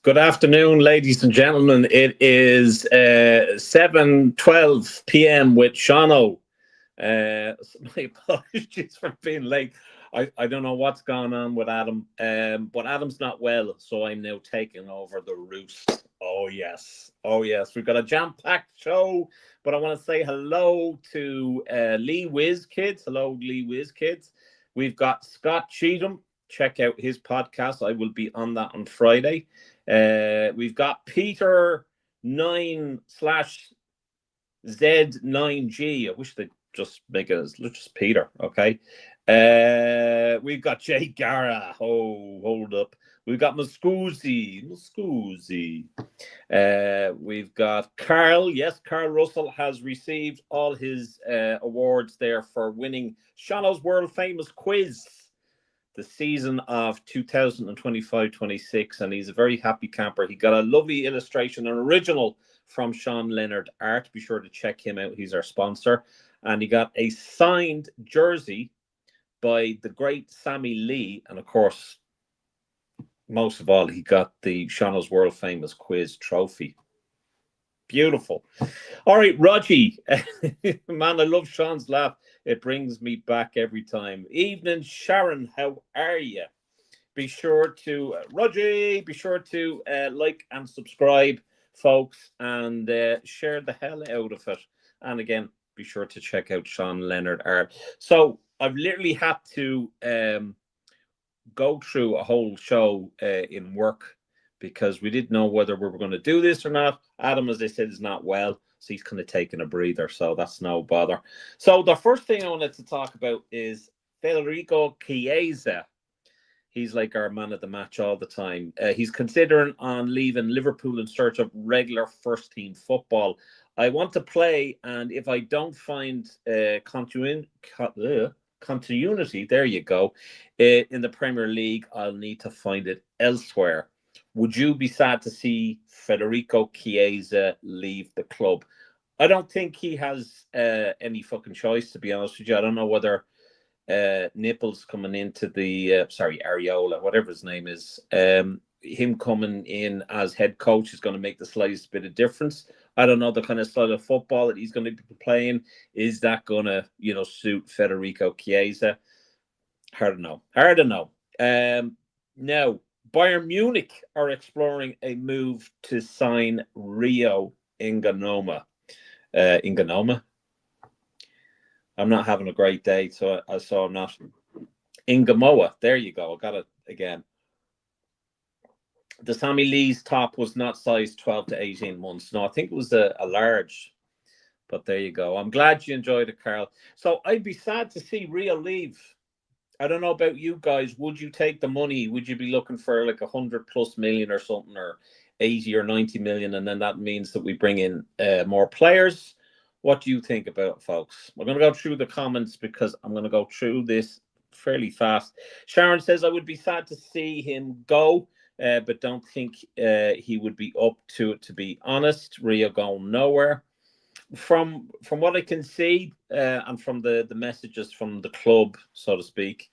Good afternoon, ladies and gentlemen. It is 7:12 p.m. with SEANO. My apologies for being late. I don't know what's going on with Adam, but Adam's not well, so I'm now taking over the roost. Oh, yes. Oh, yes. We've got a jam-packed show, but I want to say hello to Lee Whiz Kids. Hello, Lee Whiz Kids. We've got Scott Cheatham. Check out his podcast. I will be on that on Friday. We've got Peter 9/Z9G. I wish they'd just make it as just Peter. Okay. We've got Jay Gara. Oh, hold up. We've got Muscoozy. We've got Carl. Yes, Carl Russell has received all his awards there for winning SEANO's world famous quiz the season of 2025-26, and he's a very happy camper. He got a lovely illustration, an original from Sean Leonard Art. Be sure to check him out. He's our sponsor. And he got a signed jersey by the great Sammy Lee. And of course, most of all, he got the SEANO's world famous quiz trophy. Beautiful. All right, Rogie. Man, I love Sean's laugh. It brings me back every time. Evening, Sharon. How are you? Be sure to, Rogie, be sure to like and subscribe, folks, and share the hell out of it. And again, be sure to check out Sean Leonard Art. So I've literally had to go through a whole show in work because we didn't know whether we were going to do this or not. Adam, as I said, is not well, so he's kind of taking a breather, so that's no bother. So the first thing I wanted to talk about is Federico Chiesa. He's like our man of the match all the time. He's considering on leaving Liverpool in search of regular first-team football. I want to play, and if I don't find continuity, there you go, in the Premier League, I'll need to find it elsewhere. Would you be sad to see Federico Chiesa leave the club? I don't think he has any fucking choice, to be honest with you. I don't know whether Nipples coming into the, Areola, whatever his name is, him coming in as head coach is going to make the slightest bit of difference. I don't know the kind of style of football that he's going to be playing. Is that going to, suit Federico Chiesa? Hard to know. Now, Bayern Munich are exploring a move to sign Rio Inganoma. Inganoma? I'm not having a great day, so I saw I'm not. Ingamoa. There you go. I got it again. The Sammy Lee's top was not size 12 to 18 months. No, I think it was a large. But there you go. I'm glad you enjoyed it, Carl. So I'd be sad to see Rio leave. I don't know about you guys. Would you take the money? Would you be looking for like 100+ million or something, or 80 or 90 million? And then that means that we bring in more players. What do you think about it, folks? We're going to go through the comments because I'm going to go through this fairly fast. Sharon says, I would be sad to see him go, but don't think he would be up to it, to be honest. Rio going nowhere. From what I can see, and from the messages from the club, so to speak,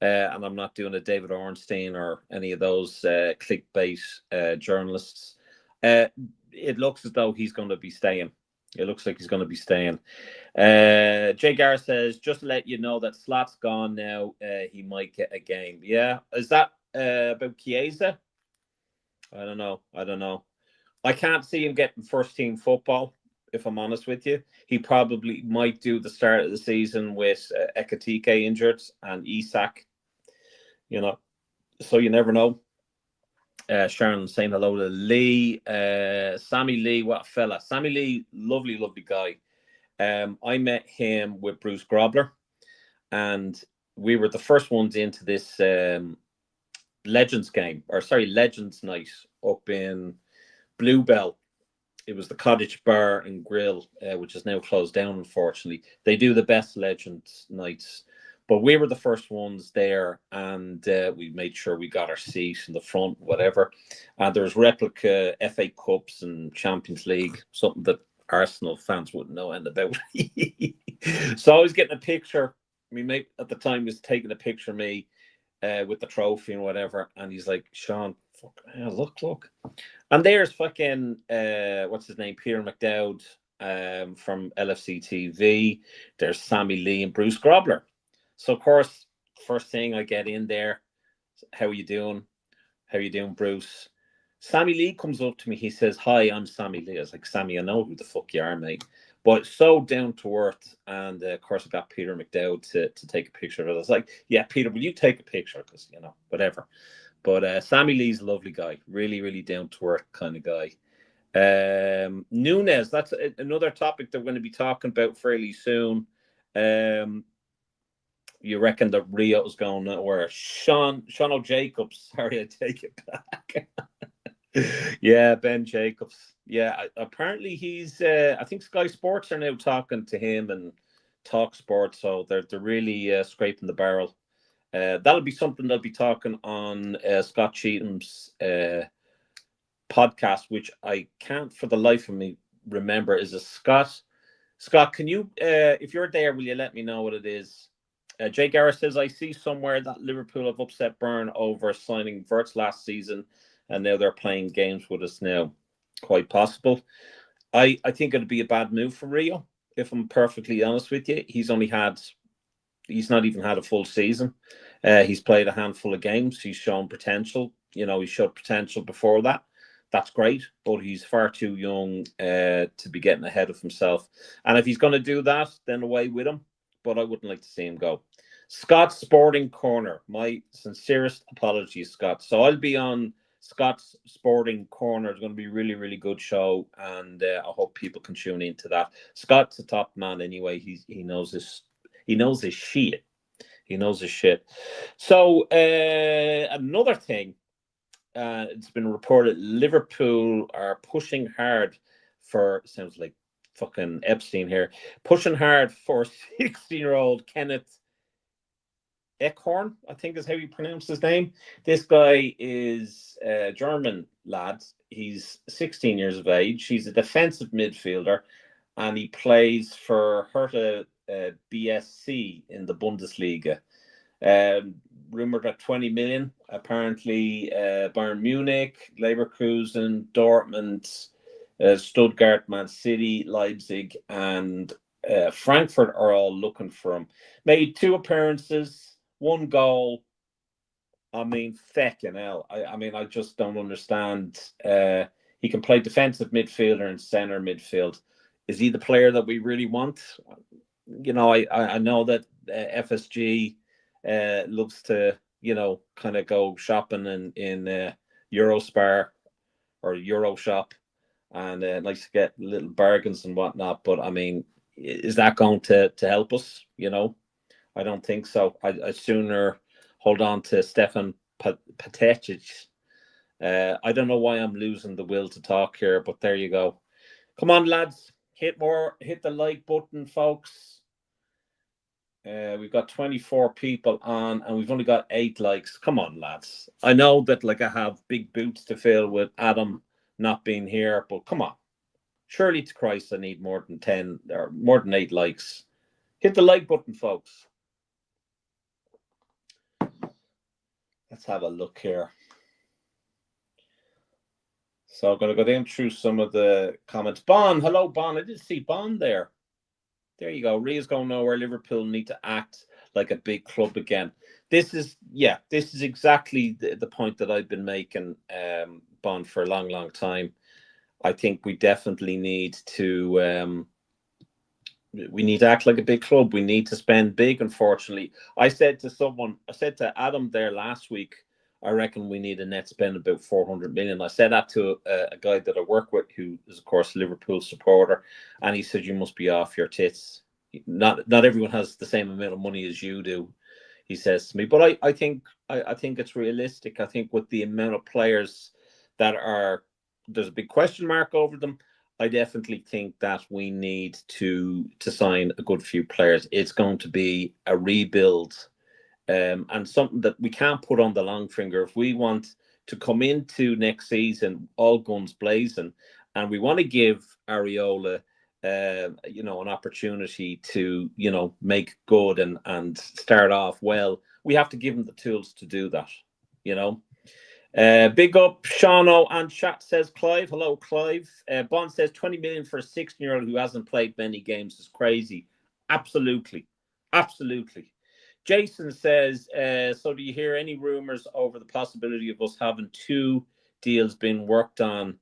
and I'm not doing a David Ornstein or any of those clickbait journalists, it looks as though he's going to be staying. It looks like he's going to be staying. Jay Gar says, just to let you know that Slot's gone now. He might get a game. Yeah. Is that about Chiesa? I don't know. I can't see him getting first-team football, if I'm honest with you. He probably might do the start of the season with Ekatike injured and Isak, so you never know. Sharon saying hello to Lee. Sammy Lee, what a fella. Sammy Lee, lovely guy. I met him with Bruce Grobler, and we were the first ones into this Legends night up in Bluebell. It was the Cottage Bar and Grill, which is now closed down, unfortunately. They do the best Legends nights. But we were the first ones there, and we made sure we got our seat in the front, whatever. And there's replica FA Cups and Champions League, something that Arsenal fans wouldn't know anything about. So I was getting a picture. My mate at the time was taking a picture of me with the trophy and whatever. And he's like, Sean, Fuck, yeah, look. And there's fucking what's his name? Peter McDowd from LFC TV. There's Sammy Lee and Bruce Grobler. So of course, first thing I get in there, how are you doing? How are you doing, Bruce? Sammy Lee comes up to me. He says, "Hi, I'm Sammy Lee." I was like, "Sammy, I know who the fuck you are, mate." But so down to earth, and of course, I got Peter McDowd to take a picture of it. I was like, "Yeah, Peter, will you take a picture? Because whatever." But Sammy Lee's a lovely guy, really, really down to earth kind of guy. Nunes, that's another topic that we're going to be talking about fairly soon. You reckon that Rio's going nowhere? Sean O'Jacobs, sorry, I take it back. Yeah, Ben Jacobs. Yeah, apparently he's. I think Sky Sports are now talking to him and Talk Sports, so they're really scraping the barrel. That'll be something they'll be talking on Scott Cheatham's podcast, which I can't for the life of me remember. Is it Scott? Scott, can you, if you're there, will you let me know what it is? Jay Garrett says, I see somewhere that Liverpool have upset Byrne over signing Verts last season, and now they're playing games with us now. Quite possible. I think it'd be a bad move for Rio, if I'm perfectly honest with you. He's not even had a full season. He's played a handful of games. He's shown potential. He showed potential before that. That's great, but he's far too young to be getting ahead of himself. And if he's going to do that, then away with him. But I wouldn't like to see him go. Scott's Sporting Corner. My sincerest apologies, Scott. So I'll be on Scott's Sporting Corner. It's going to be a really, really good show, and I hope people can tune into that. Scott's a top man anyway. He knows his shit. He knows his shit. So another thing, it's been reported Liverpool are pushing hard for, sounds like fucking Epstein here, pushing hard for 16-year-old Kenneth Eckhorn, I think is how you pronounce his name. This guy is a German lad. He's 16 years of age. He's a defensive midfielder, and he plays for Hertha BSC in the Bundesliga. Rumored at 20 million. Apparently, Bayern Munich, Leverkusen, Dortmund, Stuttgart, Man City, Leipzig, and Frankfurt are all looking for him. Made 2 appearances, 1 goal. I mean, feckin' hell. I just don't understand. He can play defensive midfielder and centre midfield. Is he the player that we really want? I know that FSG loves to, kind of go shopping in Eurospar or Euroshop, and likes to get little bargains and whatnot. But I mean, is that going to help us? I don't think so. I sooner hold on to Stefan Patetic. I don't know why I'm losing the will to talk here, but there you go. Come on, lads. Hit the like button, folks. We've got 24 people on, and we've only got 8 likes. Come on, lads. I know that I have big boots to fill with Adam not being here, but come on. Surely to Christ, I need more than 10 or more than 8 likes. Hit the like button, folks. Let's have a look here. So I'm going to go down through some of the comments. Bon, hello, Bon. I did see Bon there. There you go. Rio's going nowhere. Liverpool need to act like a big club again. This is exactly the point that I've been making, Bond, for a long, long time. I think we definitely need to act like a big club. We need to spend big, unfortunately. I said to Adam there last week, I reckon we need a net spend about 400 million. I said that to a guy that I work with who is, of course, a Liverpool supporter, and he said, you must be off your tits. Not everyone has the same amount of money as you do, he says to me. But I think it's realistic. I think with the amount of players that there's a big question mark over them. I definitely think that we need to sign a good few players. It's going to be a rebuild. And something that we can't put on the long finger. If we want to come into next season all guns blazing, and we want to give Areola, an opportunity to, make good and start off well, we have to give him the tools to do that. Big up, SEANO and chat, says Clive. Hello, Clive. Bond says 20 million for a 16-year-old who hasn't played many games is crazy. Absolutely. Absolutely. Jason says, so do you hear any rumors over the possibility of us having 2 deals being worked on?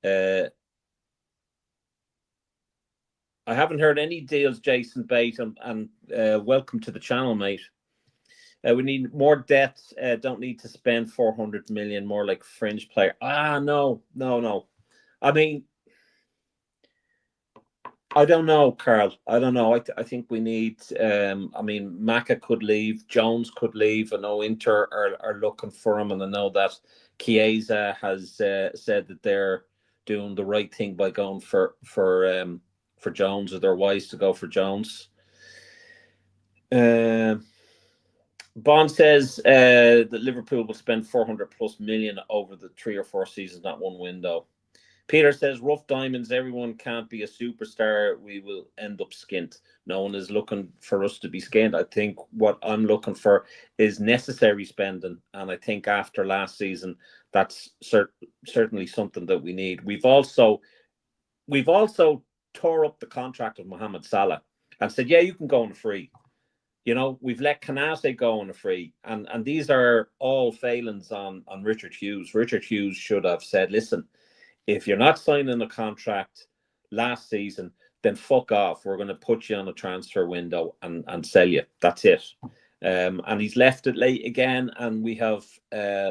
I haven't heard any deals, Jason Bate, and welcome to the channel, mate. We need more depth. Don't need to spend 400 million. More like fringe player. No. I mean, I don't know, Carl. I don't know. I think we need. I mean, Maka could leave. Jones could leave. I know Inter are looking for him, and I know that Chiesa has said that they're doing the right thing by going for Jones, or they're wise to go for Jones. Bond says that Liverpool will spend 400 plus million over the 3 or 4 seasons, not one window. Peter says, rough diamonds, everyone can't be a superstar. We will end up skint. No one is looking for us to be skint. I think what I'm looking for is necessary spending. And I think after last season, that's certainly something that we need. We've also tore up the contract of Mohamed Salah and said, yeah, you can go on a free. You know, we've let Canase go on a free. And these are all failings on Richard Hughes. Richard Hughes should have said, listen, if you're not signing a contract last season, then fuck off. We're going to put you on a transfer window and sell you. That's it. And he's left it late again. And we have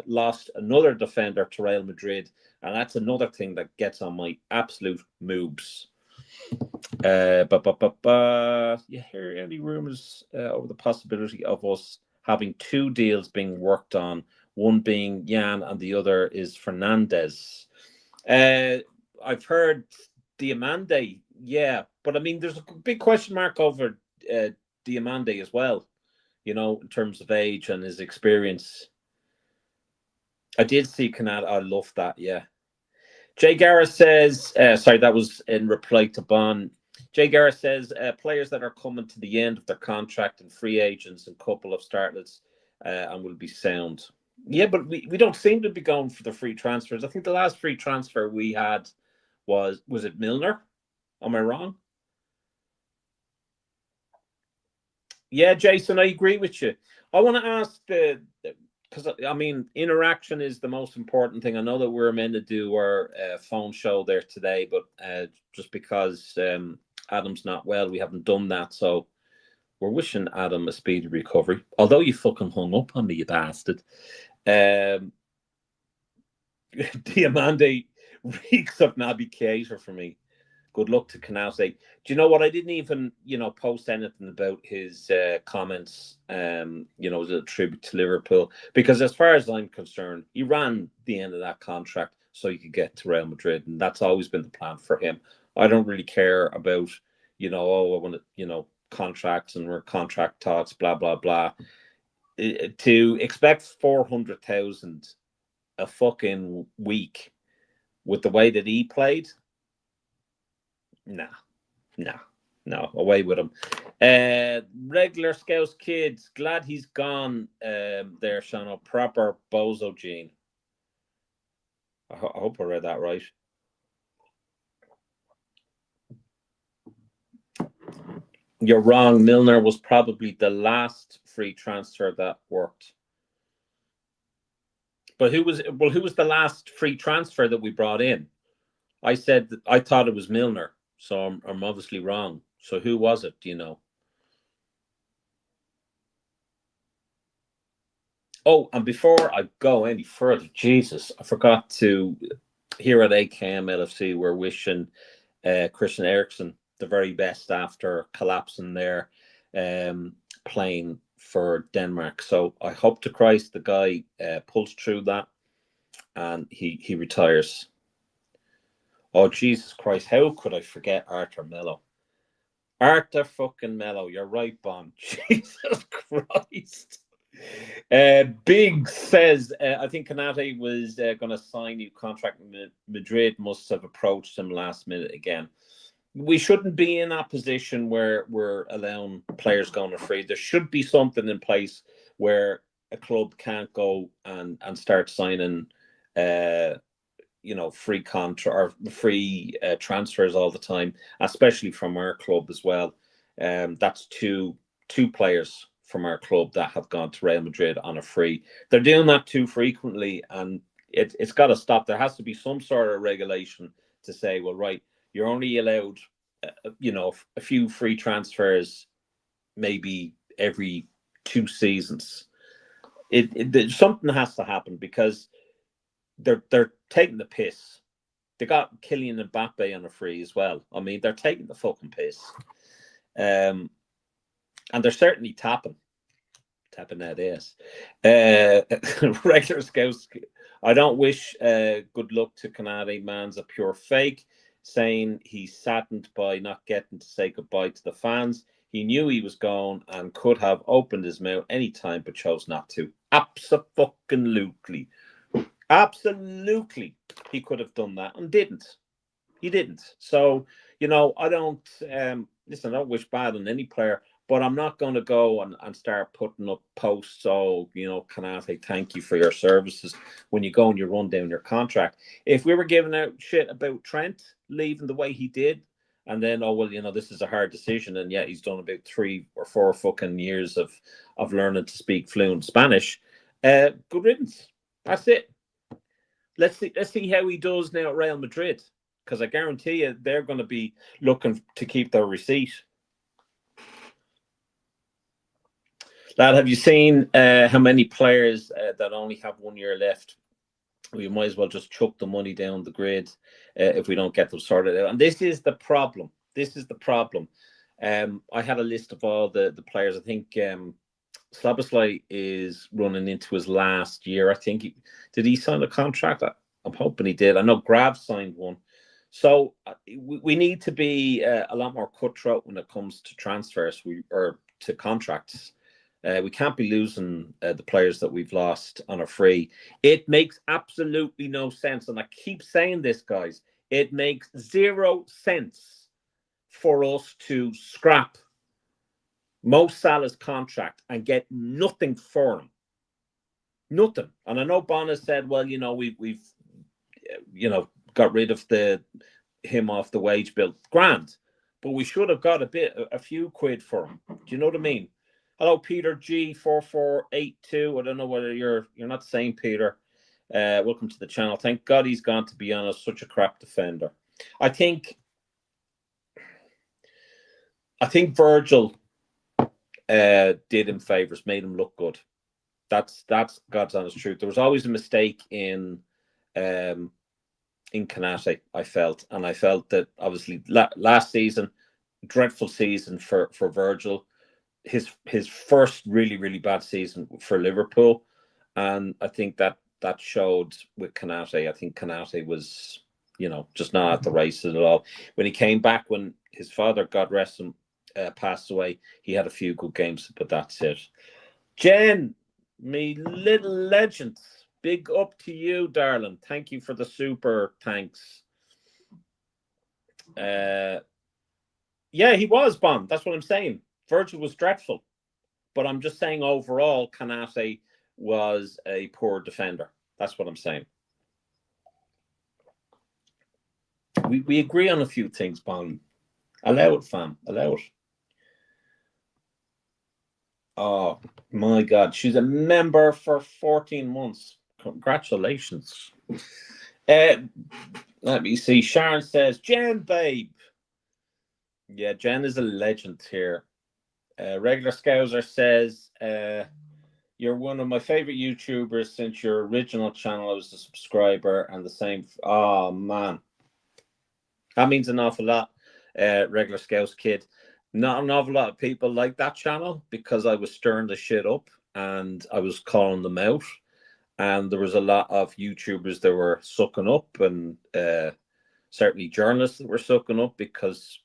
lost another defender to Real Madrid. And that's another thing that gets on my absolute moobs. You hear any rumors over the possibility of us having 2 deals being worked on, one being Jan and the other is Fernandez? I've heard Diamande, yeah, but I mean, there's a big question mark over Diamande as well, you know, in terms of age and his experience. I did see Canada. I love that, yeah. Jay Garrett says, sorry, that was in reply to Bon. Jay Garrett says, players that are coming to the end of their contract and free agents and couple of startlets and will be sound. Yeah, but we don't seem to be going for the free transfers. I think the last free transfer we had was it Milner? Am I wrong? Yeah, Jason, I agree with you. I want to ask because I mean, interaction is the most important thing. I know that we're meant to do our phone show there today, but just because Adam's not well, we haven't done that. So we're wishing Adam a speedy recovery. Although you fucking hung up on me, you bastard. Diamande reeks of Naby Keita for me. Good luck to Canase. Do you know what? I didn't even, post anything about his comments, as a tribute to Liverpool. Because as far as I'm concerned, he ran the end of that contract so he could get to Real Madrid. And that's always been the plan for him. I don't really care about, I want to, contracts and we're contract talks, blah, blah, blah. To expect 400,000 a fucking week with the way that he played, no, away with him. Regular Scouts kids, glad he's gone there, Sean. Proper bozo gene. I hope I read that right. You're wrong. Milner was probably the last free transfer that worked. But who was the last free transfer that we brought in? I said that I thought it was Milner, so I'm obviously wrong. So who was it? Do you know? Oh, and before I go any further, Jesus, I forgot to. Here at AKM LFC, we're wishing Christian Eriksen the very best after collapsing there, playing for Denmark. So I hope to Christ the guy pulls through that and he retires. Oh, Jesus Christ, how could I forget Arthur Melo? Arthur fucking Melo, you're right, Bon. Jesus Christ. Big says, I think Canate was going to sign new contract. Madrid must have approached him last minute again. We shouldn't be in that position where we're allowing players going to free. There should be something in place where a club can't go and start signing, free contract or free transfers all the time, especially from our club as well. That's two players from our club that have gone to Real Madrid on a free. They're doing that too frequently, and it's got to stop. There has to be some sort of regulation to say, well, right, you're only allowed, a few free transfers, maybe every 2 seasons. Something has to happen because they're taking the piss. They got Kylian Mbappe on a free as well. I mean, they're taking the fucking piss. And they're certainly tapping that ass. Regular scouts. I don't wish good luck to Canadi. Man's a pure fake, saying he's saddened by not getting to say goodbye to the fans. He knew he was gone and could have opened his mouth any time, but chose not to. Absolutely. Absolutely. He could have done that and didn't. He didn't. So, I don't, listen, I don't wish bad on any player, but I'm not going to go and start putting up posts. Oh, Canate, thank you for your services when you go and you run down your contract. If we were giving out shit about Trent leaving the way he did, and then, oh, well, this is a hard decision. And yet he's done about 3 or 4 fucking years of learning to speak fluent Spanish. Good riddance. That's it. Let's see how he does now at Real Madrid, because I guarantee you they're going to be looking to keep their receipt. Lad, have you seen how many players that only have 1 year left? We might as well just chuck the money down the grid if we don't get them sorted out. And this is the problem. I had a list of all the players. I think Szoboszlai is running into his last year. I think did he sign a contract? I'm hoping he did. I know Grav signed one. So we need to be a lot more cutthroat when it comes to transfers or to contracts. We can't be losing the players that we've lost on a free. It makes absolutely no sense. And I keep saying this, guys. It makes 0 sense for us to scrap Mo Salah's contract and get nothing for him. Nothing. And I know Bonner said, well, we've got rid of him off the wage bill. Grand. But we should have got a few quid for him. Do you know what I mean? Hello, Peter G4482. I don't know whether you're not saying Peter. Welcome to the channel. Thank God he's gone, to be honest. Such a crap defender. I think Virgil did him favors, made him look good. That's God's honest truth. There was always a mistake in Canate, I felt. And I felt that obviously last season, dreadful season for Virgil. His first really, really bad season for Liverpool. And I think that showed with Canate. I think Canate was, just not at the races at all. When he came back, when his father, God rest him, passed away, he had a few good games, but that's it. Jen, me little legend, big up to you, darling. Thank you for the super thanks. Yeah, he was bombed. That's what I'm saying. Virgil was dreadful, but I'm just saying overall, Canate was a poor defender. That's what I'm saying. We agree on a few things, Bon. Allow it, fam. Allow it. Oh, my God. She's a member for 14 months. Congratulations. Let me see. Sharon says, Jen, babe. Yeah, Jen is a legend here. Regular Scouser says, you're one of my favorite YouTubers since your original channel. I was a subscriber and the same. Oh, man. That means an awful lot, Regular Scouts kid. Not an awful lot of people like that channel because I was stirring the shit up and I was calling them out. And there was a lot of YouTubers that were sucking up and certainly journalists that were sucking up because,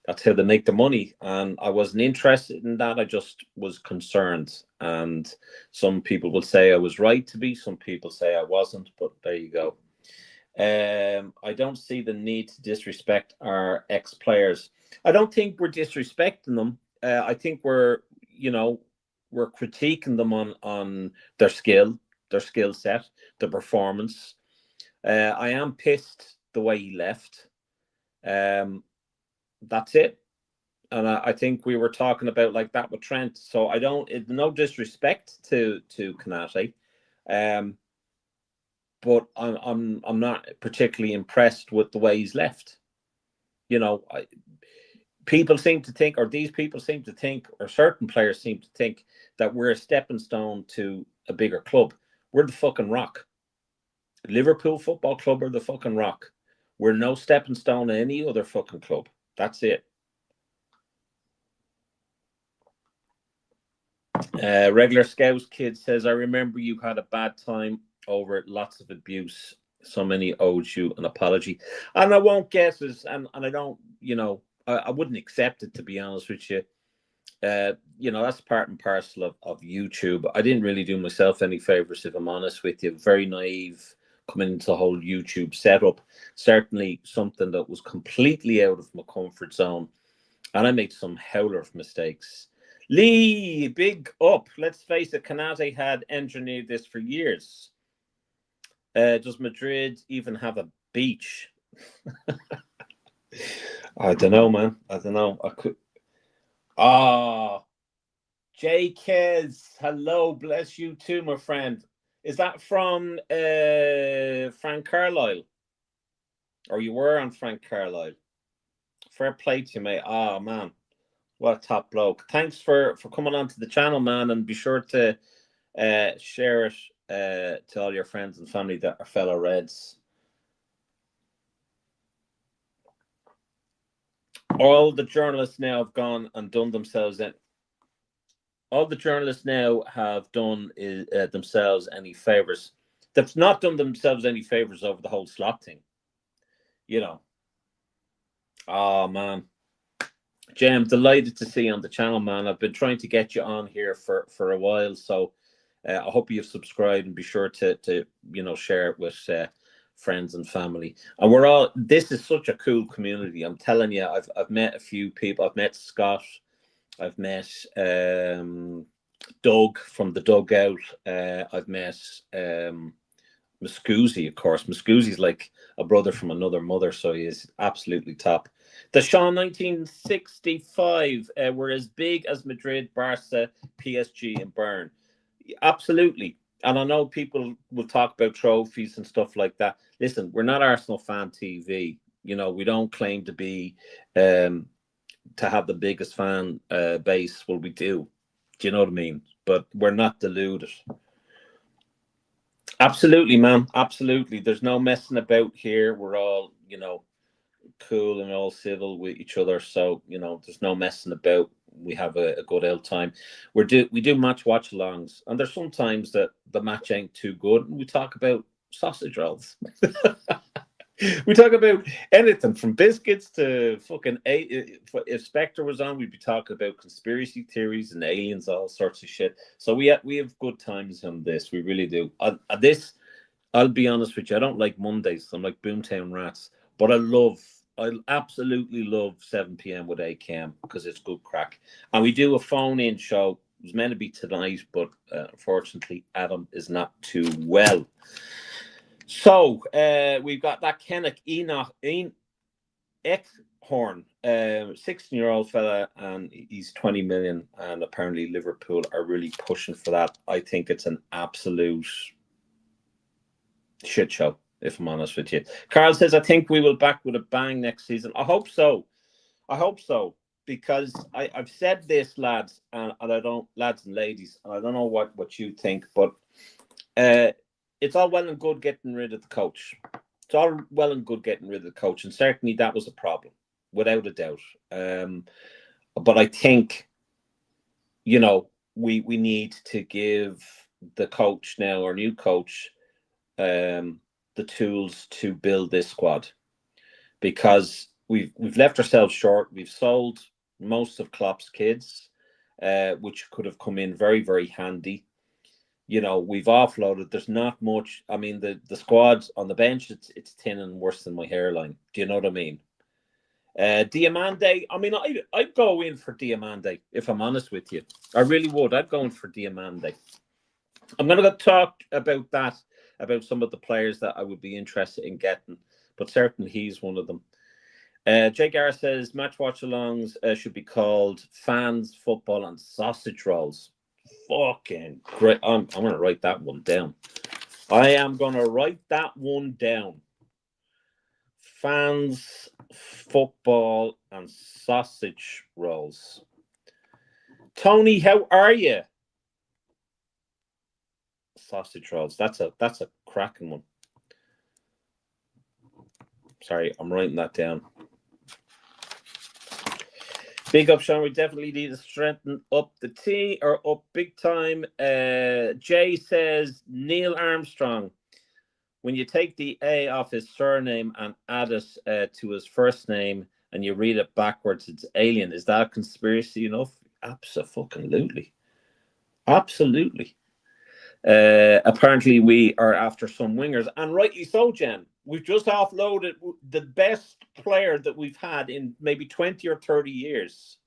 that's how they make the money. And I wasn't interested in that. I just was concerned. And some people will say I was right to be. Some people say I wasn't. But there you go. I don't see the need to disrespect our ex-players. I don't think we're disrespecting them. I think we're, we're critiquing them on their skill set, their performance. I am pissed the way he left. That's it. And I think we were talking about like that with Trent. So I don't, no disrespect to Kanate, but I'm not particularly impressed with the way he's left. You know, people seem to think, or these people seem to think, or certain players seem to think that we're a stepping stone to a bigger club. We're the fucking Rock. Liverpool Football Club are the fucking Rock. We're no stepping stone to any other fucking club. That's it. Regular Scouts Kid says, I remember you had a bad time over it, lots of abuse. So many owed you an apology. And I won't guess it, and I don't, you know, I wouldn't accept it, to be honest with you. You know, that's part and parcel of YouTube. I didn't really do myself any favors, if I'm honest with you. Very naive coming into the whole YouTube setup. Certainly something that was completely out of my comfort zone. And I made some howler of mistakes. Lee, big up. Let's face it, Kanate had engineered this for years. Does Madrid even have a beach? I don't know, man. I don't know. I could. Ah, J. Kez, hello, bless you too, my friend. Is that from Frank Carlisle? Or you were on Frank Carlisle? Fair play to you, mate. Ah, man, what a top bloke. Thanks for coming onto the channel, man, and be sure to share it to all your friends and family that are fellow Reds. All the journalists now have gone and done themselves in. All the journalists now have done themselves any favors. They've not done themselves any favors over the whole slot thing. You know. Oh, man. Jay, I'm delighted to see you on the channel, man. I've been trying to get you on here for a while, so I hope you've subscribed, and be sure to you know, share it with friends and family. And we're all, this is such a cool community. I'm telling you, I've met a few people. I've met Scott. I've met Doug from the Dugout. I've met Muscuzzi, of course. Muscuzzi's like a brother from another mother, so he is absolutely top. The Sean 1965 were as big as Madrid, Barca, PSG, and Bayern. Absolutely. And I know people will talk about trophies and stuff like that. Listen, we're not Arsenal Fan TV. You know, we don't claim to be to have the biggest fan base. Well, we do. Do you know what I mean? But we're not deluded. Absolutely, man. Absolutely. There's no messing about here. We're all, you know, cool and all civil with each other. So, you know, there's no messing about. We have a good old time. We do match watch alongs, and there's sometimes that the match ain't too good, and we talk about sausage rolls. We talk about anything from biscuits to fucking. If Spectre was on, we'd be talking about conspiracy theories and aliens, all sorts of shit. So we have good times on this. We really do. This, I'll be honest with you, I don't like Mondays. I'm like Boomtown Rats, but I absolutely love 7 p.m. with AKM because it's good crack. And we do a phone-in show. It was meant to be tonight, but unfortunately, Adam is not too well. So we've got that Kenneth Eckhorn, 16-year-old fella, and he's 20 million. And apparently Liverpool are really pushing for that. I think it's an absolute shit show, if I'm honest with you. Carl says, I think we will back with a bang next season. I hope so. I hope so. Because I've said this, lads, and I don't, lads and ladies, and I don't know what you think, but it's all well and good getting rid of the coach. It's all well and good getting rid of the coach, and certainly that was a problem, without a doubt. But I think, you know, we need to give the coach now, our new coach, the tools to build this squad, because we've left ourselves short. We've sold most of Klopp's kids, which could have come in very, very handy. You know, we've offloaded. There's not much. I mean, the squad on the bench, it's thin and worse than my hairline. Do you know what I mean? Diamande, I mean, I'd go in for Diamande, if I'm honest with you. I really would. I'd go in for Diamande. I'm going to talk about that, about some of the players that I would be interested in getting, but certainly he's one of them. Jay Garrett says match watch alongs should be called fans, football, and sausage rolls. Fucking great. I'm going to write that one down. I am going to write that one down. Fans, football, and sausage rolls. Tony, how are you? Sausage rolls. That's a cracking one. Sorry, I'm writing that down. Big up, Sean. We definitely need to strengthen up the team or up big time. Jay says Neil Armstrong. When you take the A off his surname and add it to his first name and you read it backwards, it's alien. Is that a conspiracy enough? Absolutely. Absolutely. Apparently, we are after some wingers, and rightly so, Jen. We've just offloaded the best player that we've had in maybe 20 or 30 years.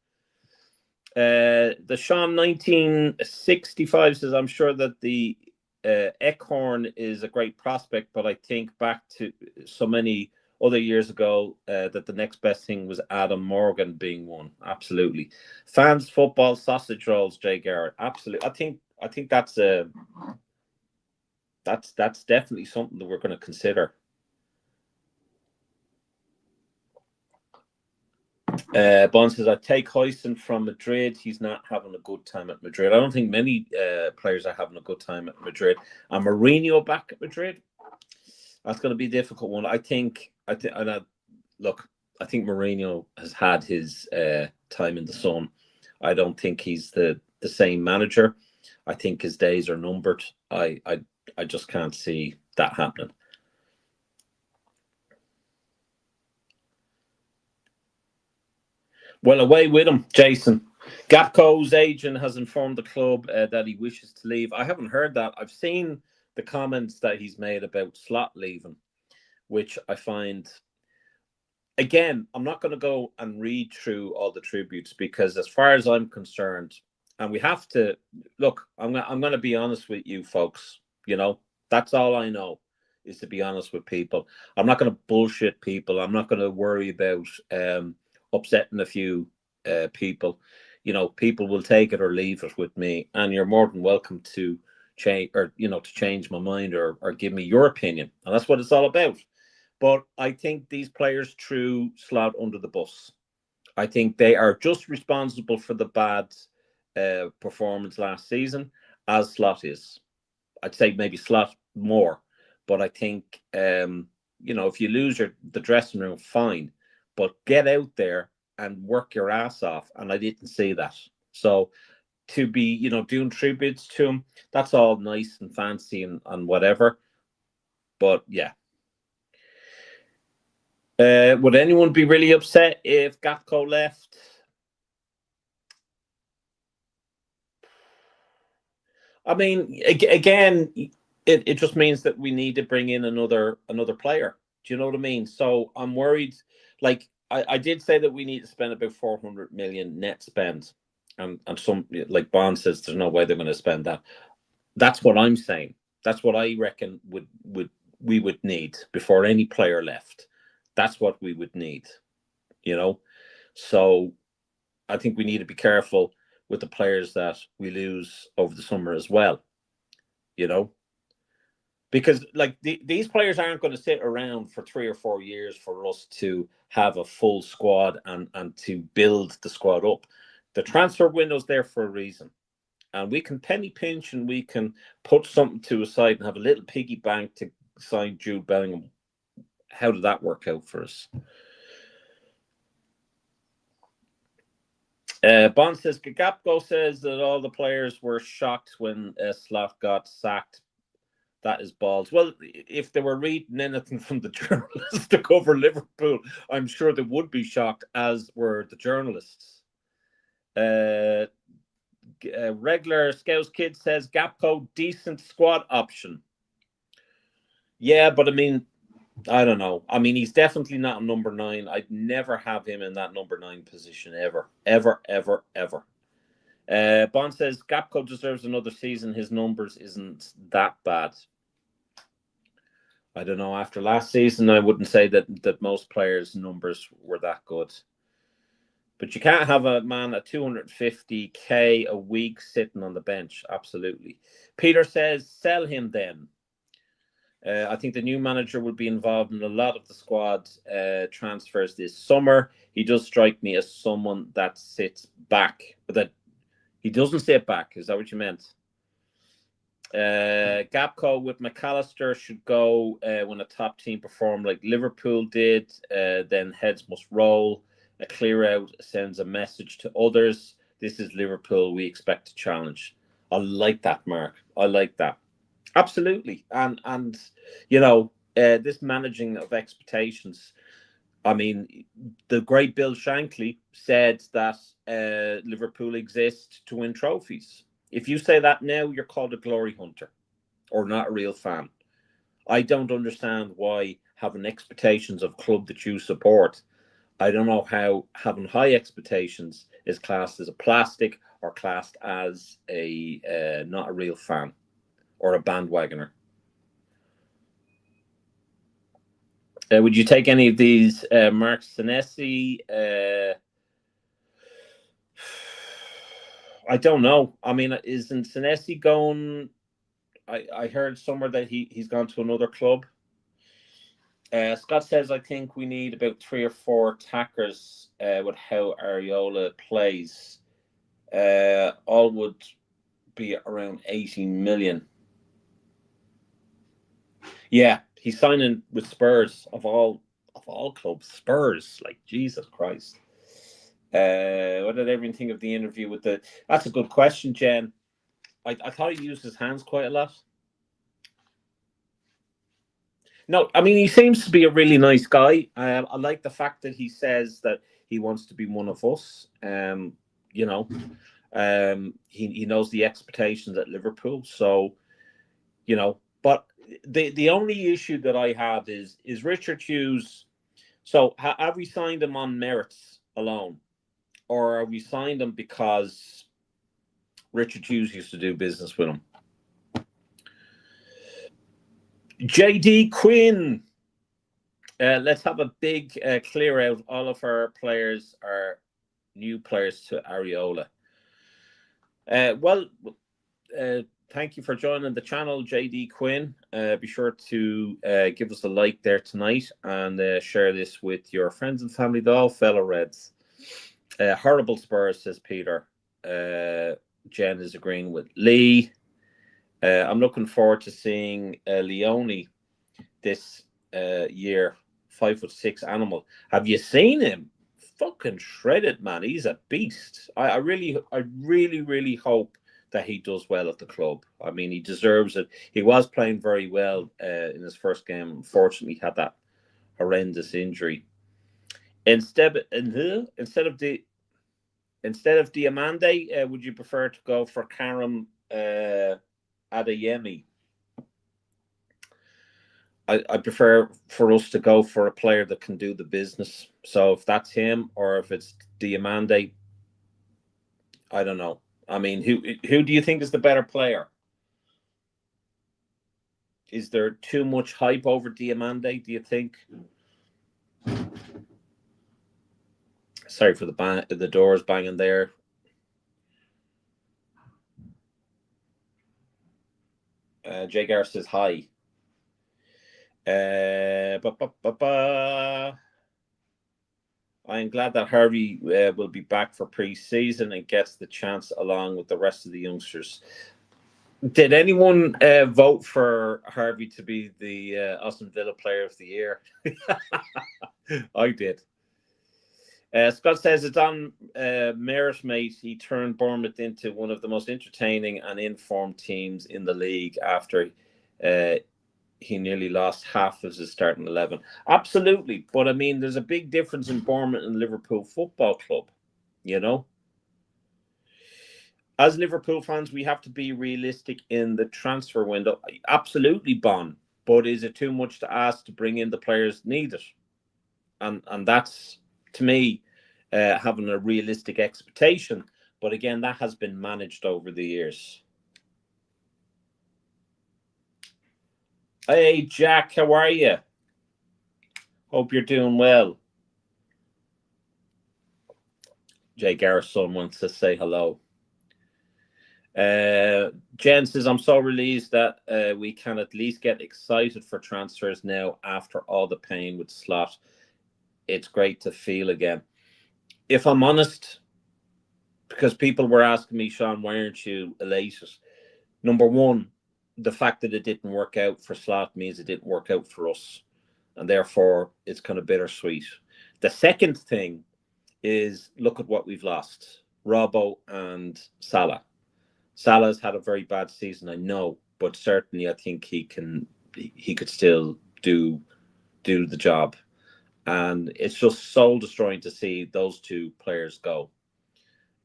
The Sean 1965 says, I'm sure that the Eckhorn is a great prospect, but I think back to so many other years ago that the next best thing was Adam Morgan being one. Absolutely. Fans, football, sausage rolls, Jay Garrett. Absolutely. I think that's definitely something that we're going to consider. Bond says, I take Hoyson from Madrid. He's not having a good time at Madrid. I don't think many players are having a good time at Madrid. And Mourinho back at Madrid, that's going to be a difficult one. I think Mourinho has had his time in the sun. I don't think he's the same manager. I think his days are numbered. I just can't see that happening. Well, away with him, Jason. Gapco's agent has informed the club that he wishes to leave. I haven't heard that. I've seen the comments that he's made about Slot leaving, which I find, again, I'm not going to go and read through all the tributes because as far as I'm concerned, and we have to, look, I'm going to be honest with you folks, that's all I know is to be honest with people. I'm not going to bullshit people. I'm not going to worry about upsetting a few people. People will take it or leave it with me, and you're more than welcome to change to change my mind or give me your opinion, and that's what it's all about. But I think these players threw Slot under the bus. I think they are just responsible for the bad performance last season, as Slot is. I'd say maybe Slot more, but I think if you lose the dressing room, fine, but get out there and work your ass off. And I didn't see that. So to be, doing tributes to him, that's all nice and fancy and whatever. But yeah. Would anyone be really upset if Gapco left? I mean, again, it just means that we need to bring in another player. Do you know what I mean? So I'm worried. Like I did say that we need to spend about 400 million net spend, and some, like Bond says, there's no way they're going to spend that. That's what I'm saying. That's what I reckon we would need before any player left. That's what we would need. So I think we need to be careful with the players that we lose over the summer as well. Because like these players aren't going to sit around for 3 or 4 years for us to have a full squad and to build the squad up. The transfer window's there for a reason, and we can penny pinch and we can put something to a side and have a little piggy bank to sign Jude Bellingham. How did that work out for us? Bond says, Gapgo says that all the players were shocked when Slot got sacked. That is balls. Well, if they were reading anything from the journalists to cover Liverpool, I'm sure they would be shocked, as were the journalists. Regular Scouts Kid says, Gapco, decent squad option. Yeah, but I mean, I don't know. I mean, he's definitely not a number 9. I'd never have him in that number 9 position ever, ever, ever, ever. Bond says Gapco deserves another season. His numbers isn't that bad. I don't know. After last season, I wouldn't say that most players' numbers were that good. But you can't have a man at 250K a week sitting on the bench. Absolutely. Peter says, sell him then. I think the new manager will be involved in a lot of the squad transfers this summer. He does strike me as someone that sits back, but that he doesn't sit back. Is that what you meant? Gapco with McAllister should go when a top team perform like Liverpool did. Then heads must roll. A clear out sends a message to others. This is Liverpool. We expect to challenge. I like that, Mark. I like that. Absolutely. And you know, this managing of expectations. I mean, the great Bill Shankly said that Liverpool exists to win trophies. If you say that now, you're called a glory hunter or not a real fan. I don't understand why having expectations of club that you support. I don't know how having high expectations is classed as a plastic or classed as a not a real fan or a bandwagoner. Would you take any of these, Mark Senesi? I don't know. I mean, isn't Senesi going? I heard somewhere that he's gone to another club. Scott says, I think we need about 3 or 4 attackers with how Areola plays. All would be around 80 million. Yeah, he's signing with Spurs of all clubs. Spurs, like Jesus Christ. What did everyone think of the interview with the? That's a good question, Jen. I thought he used his hands quite a lot. No, I mean he seems to be a really nice guy. I like the fact that he says that he wants to be one of us. You know, he knows the expectations at Liverpool, so you know. But the only issue that I have is Richard Hughes. So have we signed him on merits alone, or are we signed him because Richard Hughes used to do business with him? JD Quinn. Let's have a big clear out. All of our players are new players to Areola. Thank you for joining the channel, JD Quinn. Be sure to give us a like there tonight and share this with your friends and family, the all fellow Reds. Horrible Spurs, says Peter. Jen is agreeing with Lee. I'm looking forward to seeing Leone this year. 5'6" animal. Have you seen him? Fucking shredded, man. He's a beast. I really hope that he does well at the club. I mean, he deserves it. He was playing very well in his first game. Unfortunately, he had that horrendous injury. Instead of Diamande, would you prefer to go for Karam Adeyemi? I prefer for us to go for a player that can do the business. So if that's him or if it's Diamande, I don't know. I mean, who do you think is the better player? Is there too much hype over Diamande, do you think? Sorry for the doors banging there. Jay Gar says hi. I am glad that Harvey will be back for pre-season and gets the chance along with the rest of the youngsters. Did anyone vote for Harvey to be the Aston Villa Player of the Year? I did. Scott says it's on merit, mate. He turned Bournemouth into one of the most entertaining and informed teams in the league after he nearly lost half of his starting 11. Absolutely. But I mean, there's a big difference in Bournemouth and Liverpool Football Club, you know? As Liverpool fans, we have to be realistic in the transfer window. Absolutely, Bon. But is it too much to ask to bring in the players needed? And that's, to me, having a realistic expectation. But again, that has been managed over the years. Hey, Jack, how are you? Hope you're doing well. Jay Garrison wants to say hello. Jen says, I'm so relieved that we can at least get excited for transfers now after all the pain with Slot. It's great to feel again. If I'm honest, because people were asking me, Sean, why aren't you elated? Number one, the fact that it didn't work out for Slot means it didn't work out for us. And therefore, it's kind of bittersweet. The second thing is look at what we've lost. Robbo and Salah. Salah's had a very bad season, I know, but certainly I think he could still do the job. And it's just soul destroying to see those two players go.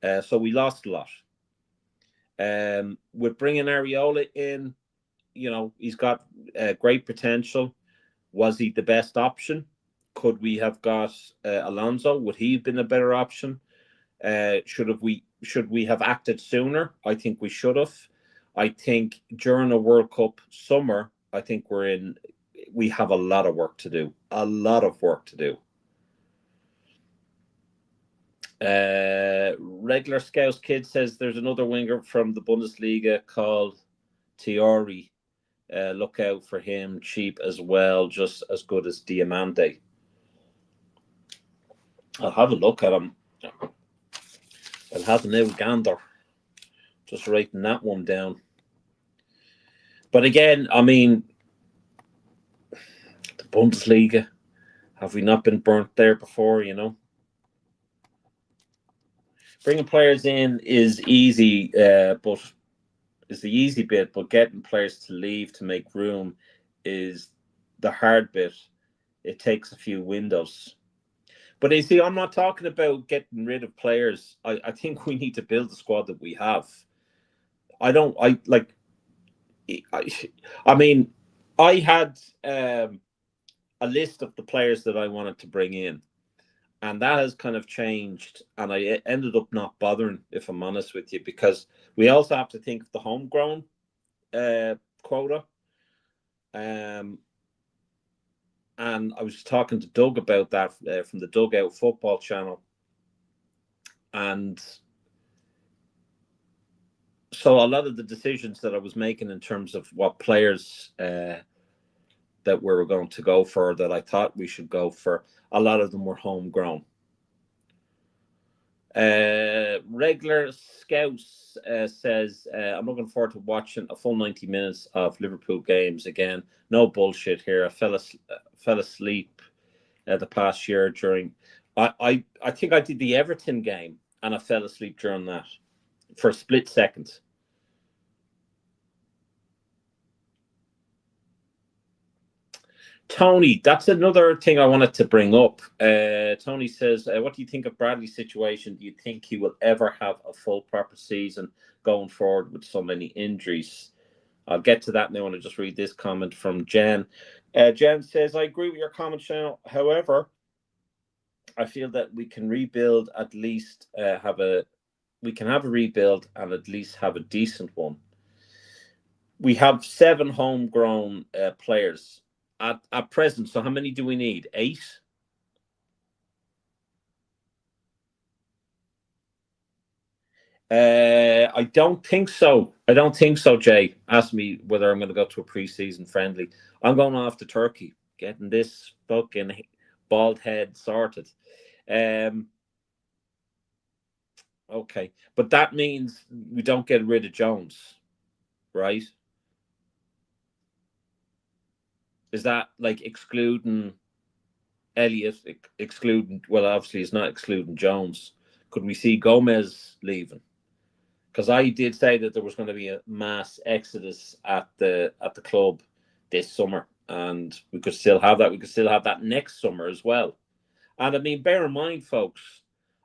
So we lost a lot. With bringing Areola in, he's got great potential. Was he the best option? Could we have got Alonso? Would he have been a better option? Should we have acted sooner? I think we should have. I think during a World Cup summer, I think we have a lot of work to do. A lot of work to do. Regular Scouts Kid says there's another winger from the Bundesliga called Tiori. Look out for him. Cheap as well, just as good as Diamante. I'll have a look at him. I'll have a little gander. Just writing that one down. But again, I mean, the Bundesliga, have we not been burnt there before, Bringing players in is easy, but is the easy bit, but getting players to leave to make room is the hard bit. It takes a few windows. But you see, I'm not talking about getting rid of players. I think we need to build the squad that we have. I mean, I had a list of the players that I wanted to bring in. And that has kind of changed. And I ended up not bothering, if I'm honest with you, because we also have to think of the homegrown quota. And I was talking to Doug about that from the Dugout Football Channel. And so a lot of the decisions that I was making in terms of what players that we were going to go for, that I thought we should go for, a lot of them were homegrown. Regular Scouts says, I'm looking forward to watching a full 90 minutes of Liverpool games again. No bullshit here. I fell asleep the past year during... I think I did the Everton game and I fell asleep during that for a split second. Tony, that's another thing I wanted to bring up. Tony says, what do you think of Bradley's situation? Do you think he will ever have a full proper season going forward with so many injuries? I'll get to that now. I want to just read this comment from Jen. Jen says, I agree with your comment, Sean. However, I feel that we can rebuild, at least have a rebuild and at least have a decent one. We have 7 homegrown players at present. So how many do we need? 8? I don't think so. Jay asked me whether I'm going to go to a pre-season friendly. I'm going off to Turkey, getting this fucking bald head sorted. Okay, but that means we don't get rid of Jones, right? Is that like excluding Elliott, excluding... Well, obviously it's not excluding Jones. Could we see Gomez leaving? Because I did say that there was going to be a mass exodus at the club this summer, and we could still have that. We could still have that next summer as well. And I mean, bear in mind, folks,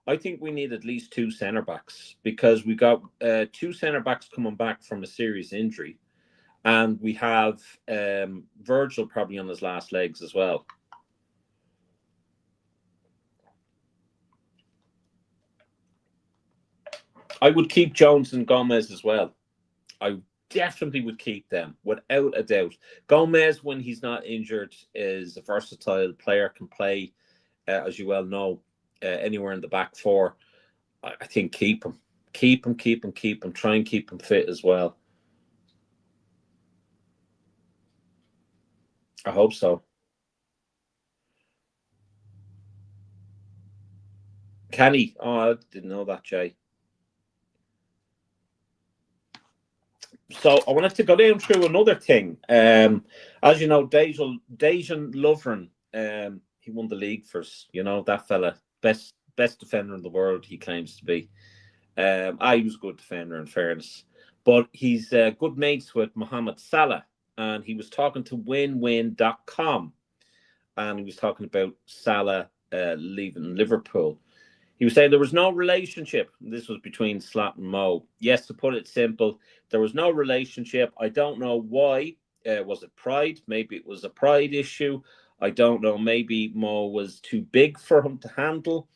I think we need at least 2 centre backs, because we got 2 centre backs coming back from a serious injury, And we have Virgil probably on his last legs as well. I would keep Jones and Gomez as well. I definitely would keep them without a doubt. Gomez, when he's not injured, is a versatile player, can play, as you well know, anywhere in the back four. I think keep him. Keep him, keep him, keep him. Try and keep him fit as well. I hope so. Can he? Oh, I didn't know that, Jay. So I wanted to go down through another thing. As you know, Dejan Lovren, he won the league for us. You know, that fella, best defender in the world, he claims to be. He was a good defender, in fairness. But he's good mates with Mohamed Salah. And he was talking to winwin.com. And he was talking about Salah leaving Liverpool. He was saying there was no relationship. This was between Slot and Mo. Yes, to put it simple, there was no relationship. I don't know why. Was it pride? Maybe it was a pride issue. I don't know. Maybe Mo was too big for him to handle.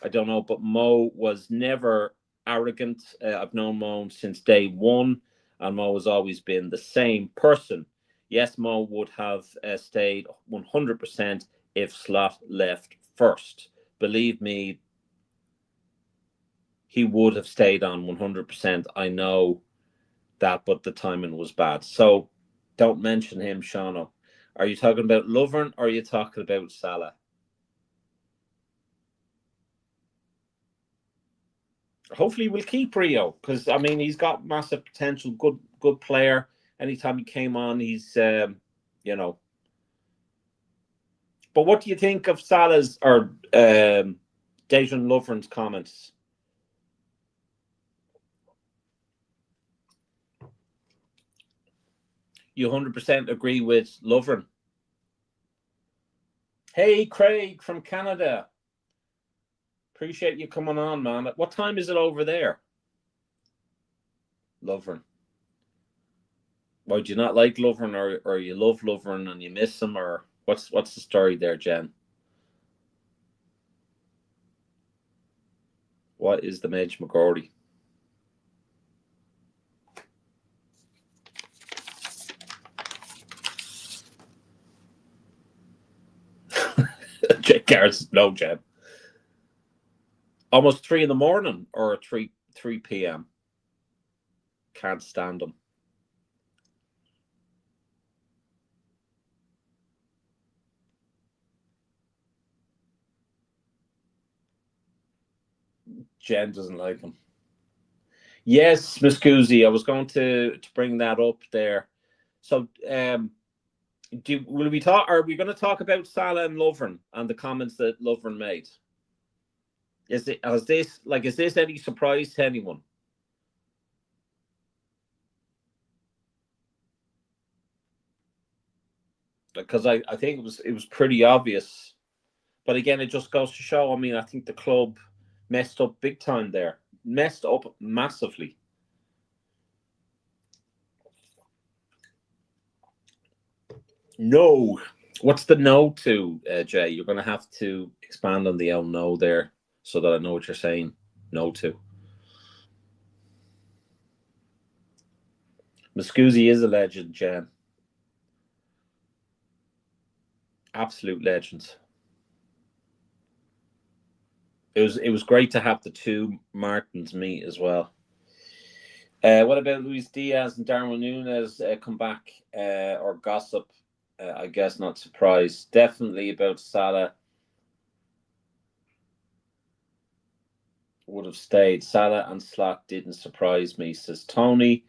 I don't know. But Mo was never arrogant. I've known Mo since day one, and Mo has always been the same person. Yes, Mo would have stayed 100% if Slot left first. Believe me, he would have stayed on 100%. I know that, but the timing was bad. So don't mention him, Seano. Are you talking about Lovren or are you talking about Salah? Hopefully we'll keep Rio because I mean he's got massive potential. Good player. Anytime he came on, he's you know. But what do you think of Salah's or Dejan Lovren's comments? You 100% agree with Lovren? Hey, Craig from Canada. Appreciate you coming on, man. What time is it over there? Lovren. Why do you not like Lovren, or you love Lovren and you miss him, or what's the story there, Jen? What is the Midge McGordy? Jake Garrett's no, Jen. Almost 3 in the morning or 3 p.m. Can't stand him. Jen doesn't like him. Yes, Miss Cousy, I was going to bring that up there. So, will we talk? Are we going to talk about Salah and Lovren and the comments that Lovren made? Is this any surprise to anyone? Because I think it was pretty obvious. But again, it just goes to show. I mean, I think the club messed up big time there. Messed up massively. No. What's the no to, Jay? You're going to have to expand on the L no there so that I know what you're saying no to. Muscusi is a legend, Jen. Absolute legend. It was great to have the two Martins meet as well. What about Luis Diaz and Darwin Nunes come back or gossip? I guess not surprised. Definitely about Salah. Would have stayed. Salah and Slot didn't surprise me, says Tony.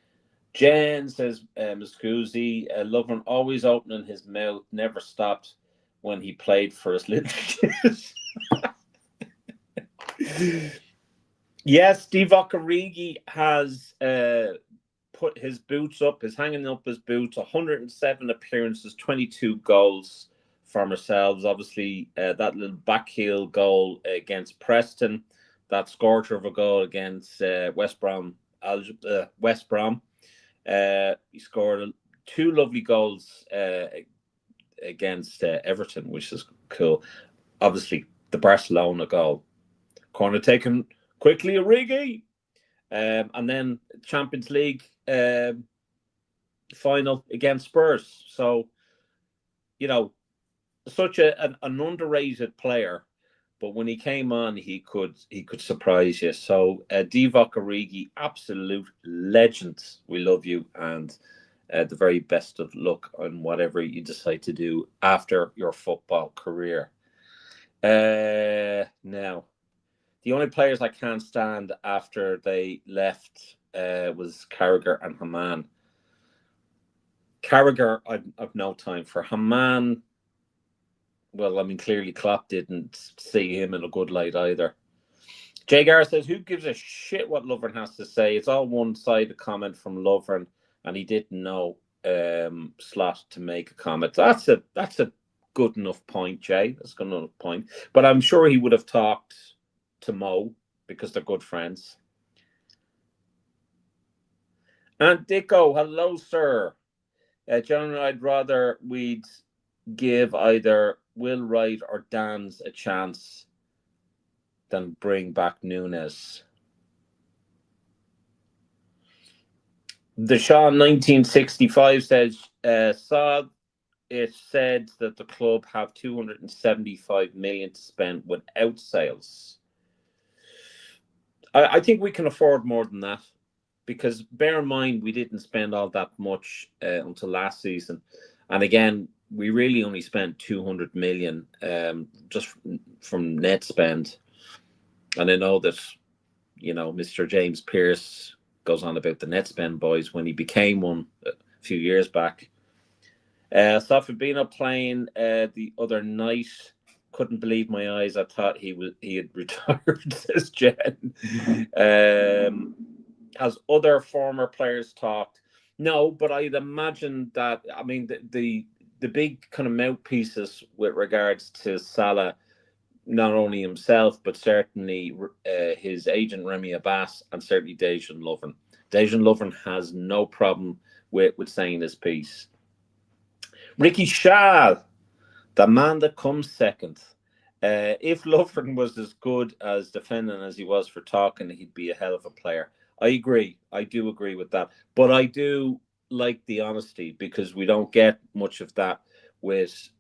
Jen says Muscusi, Lovren always opening his mouth, never stopped when he played for us little kids. Yes, Divock Origi has put his boots up, is hanging up his boots, 107 appearances, 22 goals from ourselves. Obviously, that little back heel goal against Preston, that scorcher of a goal against West Brom. He scored two lovely goals against Everton, which is cool. Obviously, the Barcelona goal. Corner taken quickly, Origi. And then Champions League final against Spurs. So, such an underrated player. But when he came on, he could surprise you. So Divock Origi, absolute legend. We love you, and the very best of luck on whatever you decide to do after your football career. Now, the only players I can't stand after they left was Carragher and Haman. Carragher, I've no time for. Haman, well, I mean, clearly Klopp didn't see him in a good light either. Jay Garrett says, who gives a shit what Lovren has to say? It's all one-sided comment from Lovren, and he didn't know Slot to make a comment. That's a good enough point, Jay. That's a good enough point. But I'm sure he would have talked to Mo because they're good friends. And Dicko, hello, sir. John, I'd rather we'd give either Will Wright or Dan's a chance than bring back Nunes. The Shaw 1965 says, saw it said that the club have 275 million to spend without sales. I think we can afford more than that, because bear in mind we didn't spend all that much until last season, and again we really only spent 200 million just from net spend. And I know that Mr. James Pearce goes on about the net spend boys when he became one a few years back. Saw Fabinho playing the other night. Couldn't believe my eyes. I thought he had retired, says Jen. Has other former players talked? No, but I'd imagine that, I mean, the big kind of mouthpieces with regards to Salah, not only himself, but certainly his agent Remy Abbas, and certainly Dejan Lovren. Dejan Lovren has no problem with saying his piece. Ricky Shaw, the man that comes second. If Lovren was as good as defending as he was for talking, he'd be a hell of a player. I agree. I do agree with that. But I do like the honesty, because we don't get much of that with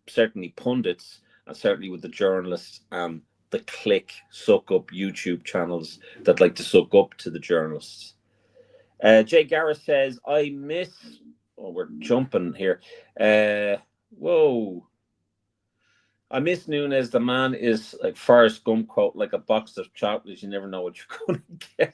certainly pundits, and certainly with the journalists and the suck up YouTube channels that like to suck up to the journalists. Jay Garrett says, I miss... Oh, we're jumping here. Whoa. I miss Nunes. The man is like Forrest Gump quote, like a box of chocolates. You never know what you're going to get.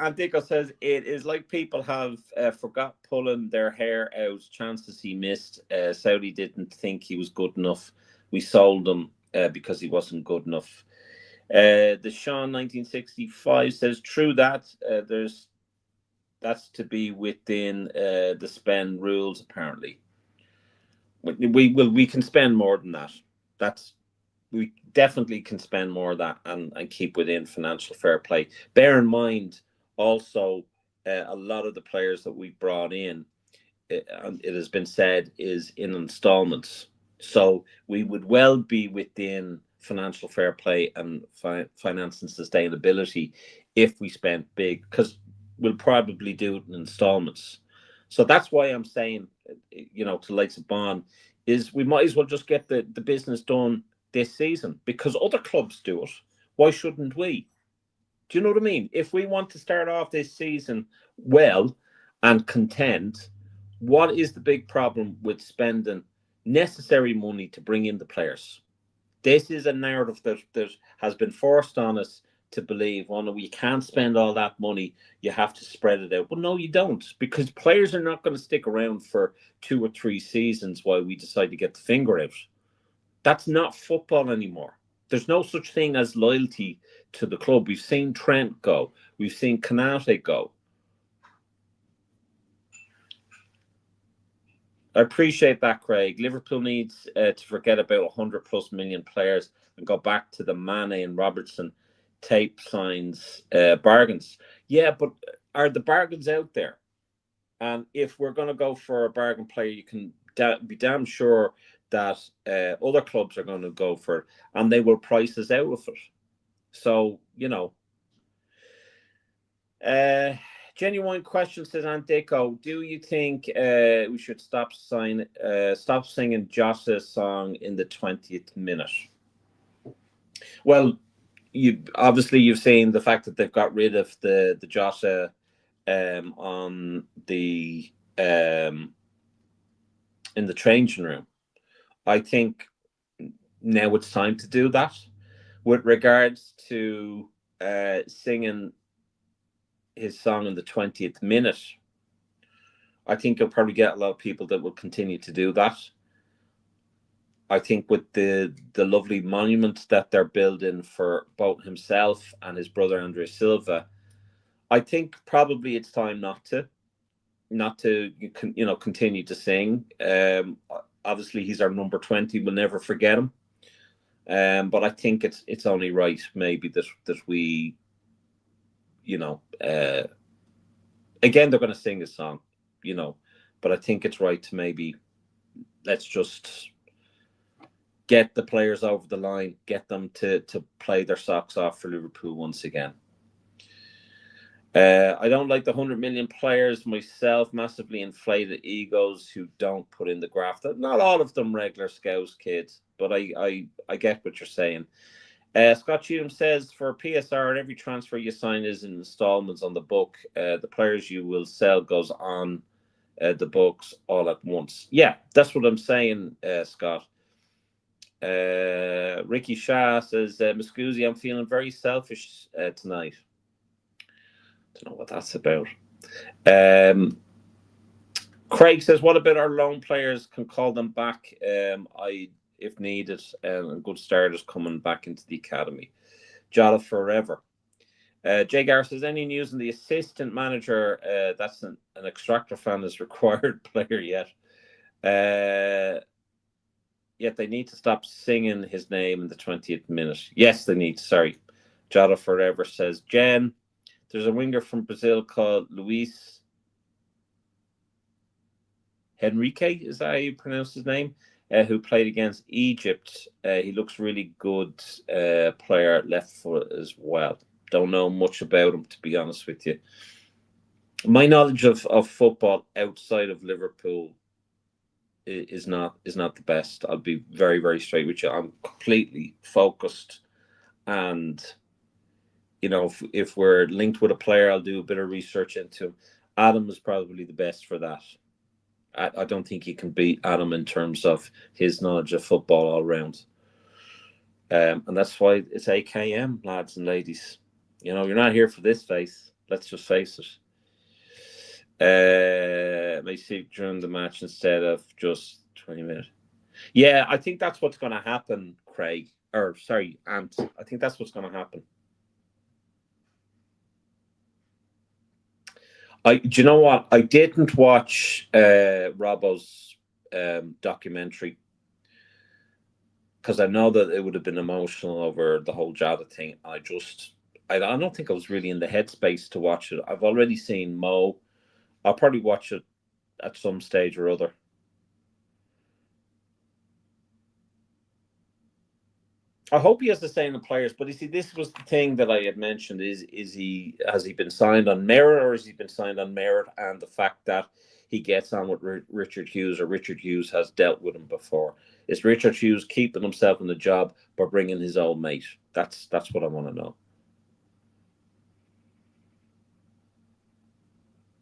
Antico says, it is like people have forgot pulling their hair out. Chances he missed. Saudi didn't think he was good enough. We sold him because he wasn't good enough. The Sean 1965 says, true that. That's to be within the spend rules, apparently. We can spend more than that. We definitely can spend more of that and keep within financial fair play. Bear in mind also a lot of the players that we brought in, it has been said, is in installments. So we would well be within financial fair play and finance and sustainability if we spent big, because we'll probably do it in installments. So that's why I'm saying, to likes of Bond, is we might as well just get the business done this season, because other clubs do it. Why shouldn't we? Do you know what I mean? If we want to start off this season well and content, what is the big problem with spending necessary money to bring in the players? This is a narrative that has been forced on us to believe, oh no, you can't spend all that money, you have to spread it out. Well, no, you don't, because players are not going to stick around for 2 or 3 seasons while we decide to get the finger out. That's not football anymore. There's no such thing as loyalty to the club. We've seen Trent go. We've seen Kanate go. I appreciate that, Craig. Liverpool needs to forget about 100 plus million players and go back to the Mane and Robertson tape signs bargains. Yeah, but are the bargains out there? And if we're going to go for a bargain player, you can be damn sure that other clubs are going to go for it, and they will price us out of it. So, genuine question, says Antico. Do you think we should stop singing Josh's song in the 20th minute? Well, you've seen the fact that they've got rid of the Jota on the in the changing room. I think now it's time to do that. With regards to singing his song in the 20th minute, I think you'll probably get a lot of people that will continue to do that. I think with the lovely monument that they're building for both himself and his brother Andre Silva, I think probably it's time not to continue to sing. Obviously, he's our number 20. We'll never forget him. But I think it's only right maybe that we, again, they're going to sing his song, but I think it's right to maybe let's just get the players over the line, get them to play their socks off for Liverpool once again. I don't like the 100 million players myself, massively inflated egos who don't put in the graft. Not all of them regular Scouts kids, but I get what you're saying. Scott Cheatham says, for PSR, every transfer you sign is in installments on the book. The players you will sell goes on the books all at once. Yeah, that's what I'm saying, Scott. Ricky Shah says, Muscusi, I'm feeling very selfish tonight. Don't know what that's about. Craig says, what about our loan players? Can call them back if needed, and good starters coming back into the academy. Jota forever. Jay Gar says, any news on the assistant manager? That's an Extractor fan is required player yet. Yet they need to stop singing his name in the 20th minute. Yes, they need. Sorry. Jota forever, says Jen. There's a winger from Brazil called Luis Henrique, is that how you pronounce his name? Who played against Egypt. He looks really good player, left foot as well. Don't know much about him, to be honest with you. My knowledge of football outside of Liverpool is not the best. I'll be very, very straight with you. I'm completely focused, and if we're linked with a player, I'll do a bit of research into him. Adam is probably the best for that. I don't think you can beat Adam in terms of his knowledge of football all round. And that's why it's AKM, lads and ladies. You're not here for this face. Let's just face it. May see during the match instead of just 20 minutes. Yeah, I think that's what's going to happen, Craig. Or, sorry, Ant. I think that's what's going to happen. Do you know what? I didn't watch Robbo's documentary because I know that it would have been emotional over the whole Jota thing. I don't think I was really in the headspace to watch it. I've already seen Mo. I'll probably watch it at some stage or other. I hope he has the same in players, but you see, this was the thing that I had mentioned: has he been signed on merit, or has he been signed on merit and the fact that he gets on with Richard Hughes, or Richard Hughes has dealt with him before? Is Richard Hughes keeping himself in the job by bringing his old mate? That's what I want to know.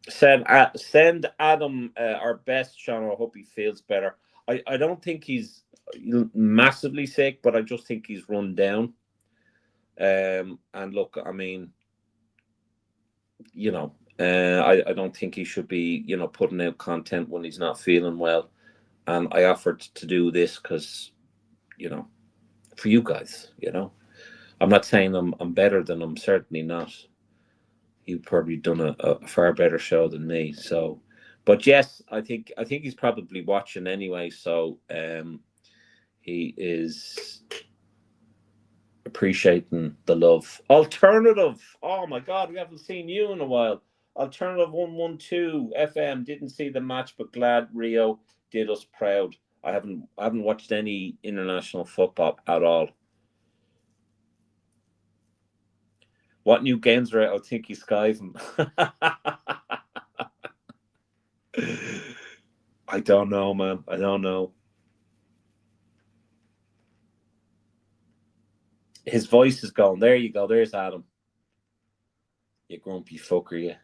Send Adam our best, Sean. I hope he feels better. I don't think he's massively sick, but I just think he's run down. And look, I mean, I don't think he should be, putting out content when he's not feeling well. And I offered to do this because, for you guys, I'm not saying I'm better than him, certainly not. You've probably done a far better show than me. So, but yes, I think he's probably watching anyway. So, he is appreciating the love. Alternative. Oh my God, we haven't seen you in a while. Alternative 112 FM, didn't see the match, but glad Rio did us proud. I haven't watched any international football at all. What new games are out? I think he's skiving. I don't know, man. I don't know. His voice is gone. There you go. There's Adam. You grumpy fucker, you.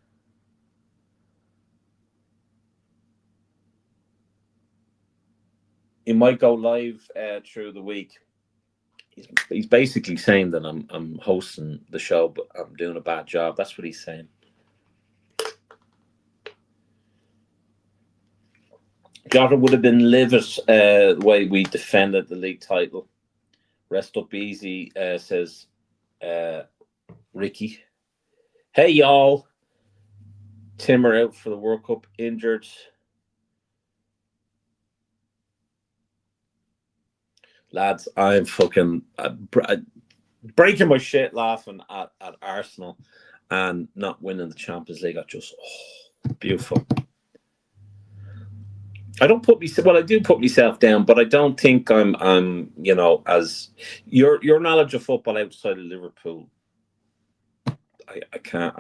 He might go live through the week. He's basically saying that I'm hosting the show, but I'm doing a bad job. That's what he's saying. Jota would have been livid the way we defended the league title. Rest up easy, says Ricky. Hey, y'all. Timmer out for the World Cup, injured. Lads, I'm fucking breaking my shit laughing at Arsenal and not winning the Champions League. I just, beautiful. I don't put myself, well, I do put myself down, but I don't think I'm you know, as your knowledge of football outside of Liverpool, I can't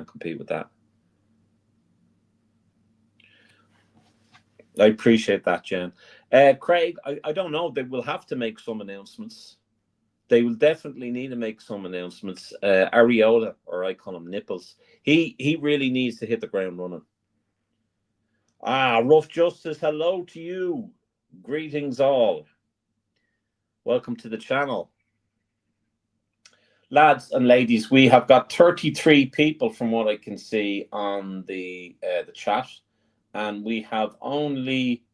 compete with that. I appreciate that, Jen. Craig, I don't know. They will have to make some announcements. They will definitely need to make some announcements. Areola, or I call him Nipples, he really needs to hit the ground running. Rough Justice, hello to you. Greetings all. Welcome to the channel. Lads and ladies, we have got 33 people from what I can see on the chat. And we have only,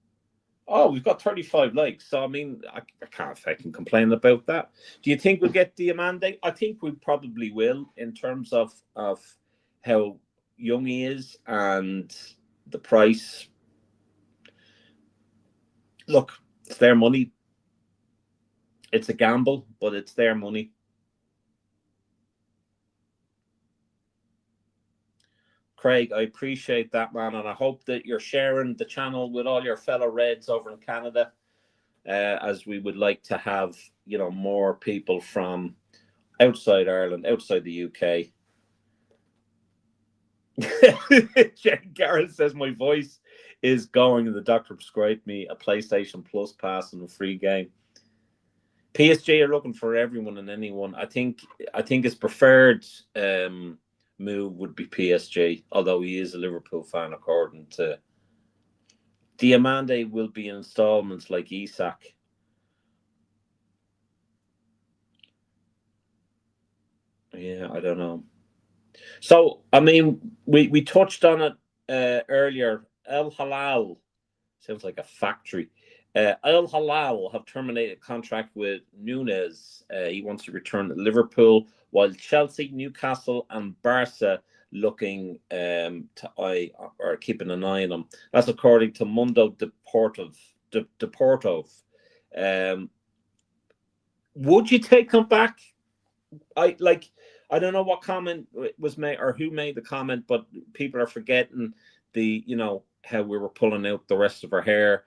we've got 35 likes. So, I mean, I can't fucking complain about that. Do you think we'll get the mandate? I think we probably will, in terms of how young he is and the price. Look, it's their money. It's a gamble, but it's their money. Craig, I appreciate that, man, and I hope that you're sharing the channel with all your fellow Reds over in Canada, as we would like to have, you know, more people from outside Ireland, outside the UK. Jane Garrett says my voice is going, and the doctor prescribed me a PlayStation Plus pass and a free game. PSG are looking for everyone and anyone. I think his preferred move would be PSG, although he is a Liverpool fan, according to Diamande. Will be in installments like Isak. Yeah, I don't know. So, I mean, we touched on it earlier. El Halal sounds like a factory. El Halal have terminated contract with Nunez. He wants to return to Liverpool, while Chelsea, Newcastle, and Barca looking or keeping an eye on him. That's according to Mundo Deportivo. Would you take him back? I don't know what comment was made or who made the comment, but people are forgetting how we were pulling out the rest of our hair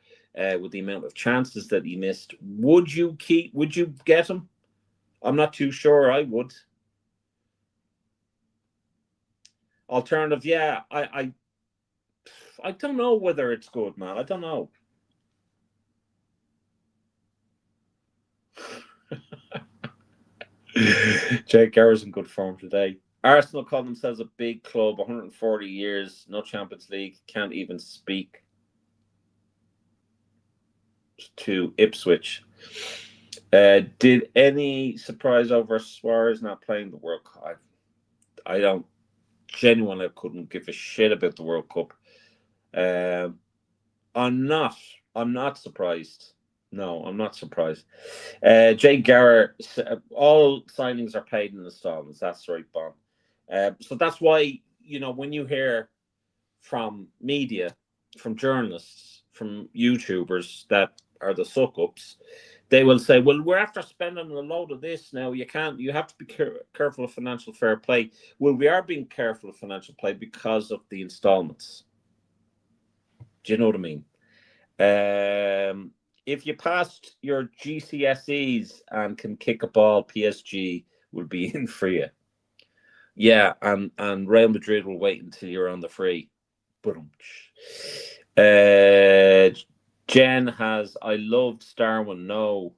with the amount of chances that he missed. Would you get him? I'm not too sure. I would. Alternative, yeah. I don't know whether it's good, man. I don't know. Jake Garrett's in good form today. Arsenal call themselves a big club, 140 years, no Champions League, can't even speak to Ipswich. Did any surprise over Suarez not playing the World Cup? I don't genuinely couldn't give a shit about the World Cup. I'm not surprised. No, I'm not surprised. Jay Garrett, all signings are paid in installments. That's right, Bon. So that's why, when you hear from media, from journalists, from YouTubers that are the suck-ups, They will say, well, we're after spending a load of this now. You have to be careful of financial fair play. Well, we are being careful of financial play because of the installments. Do you know what I mean? If you passed your GCSEs and can kick a ball, PSG will be in for you. Yeah, and Real Madrid will wait until you're on the free. Jen has, I loved Starwin. No.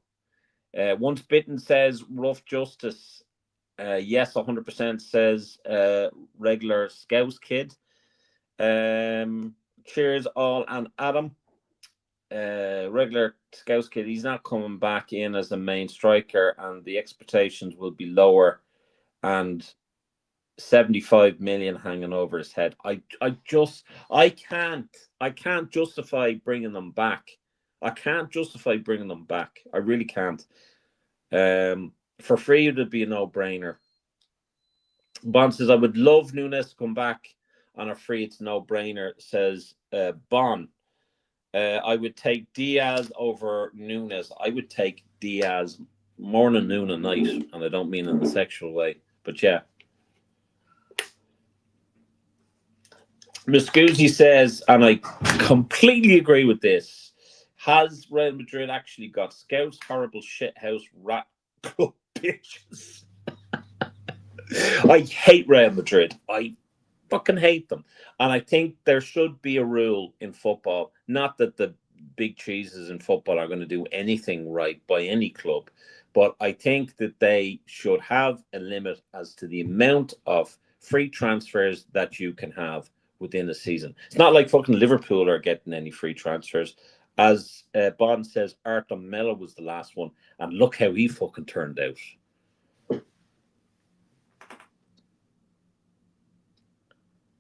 Once Bitten says rough justice. Yes, 100% says regular Scouse kid. Cheers all and Adam. Regular Scouse kid, he's not coming back in as a main striker, and the expectations will be lower, and 75 million hanging over his head. I can't justify bringing them back. I can't justify bringing them back. I really can't. For free, it would be a no-brainer. Bond says, I would love Nunes to come back on a free. It's no-brainer, says Bon. I would take Diaz over Nunes. I would take Diaz morning, noon, and night, and I don't mean in a sexual way, but yeah. Muscusi says, and I completely agree with this, has Real Madrid actually got scouts, horrible shithouse rat club bitches? I hate Real Madrid. I fucking hate them. And I think there should be a rule in football, not that the big cheeses in football are going to do anything right by any club, but I think that they should have a limit as to the amount of free transfers that you can have within a season. It's not like fucking Liverpool are getting any free transfers. As Bond says, Artem Mello was the last one, and look how he fucking turned out.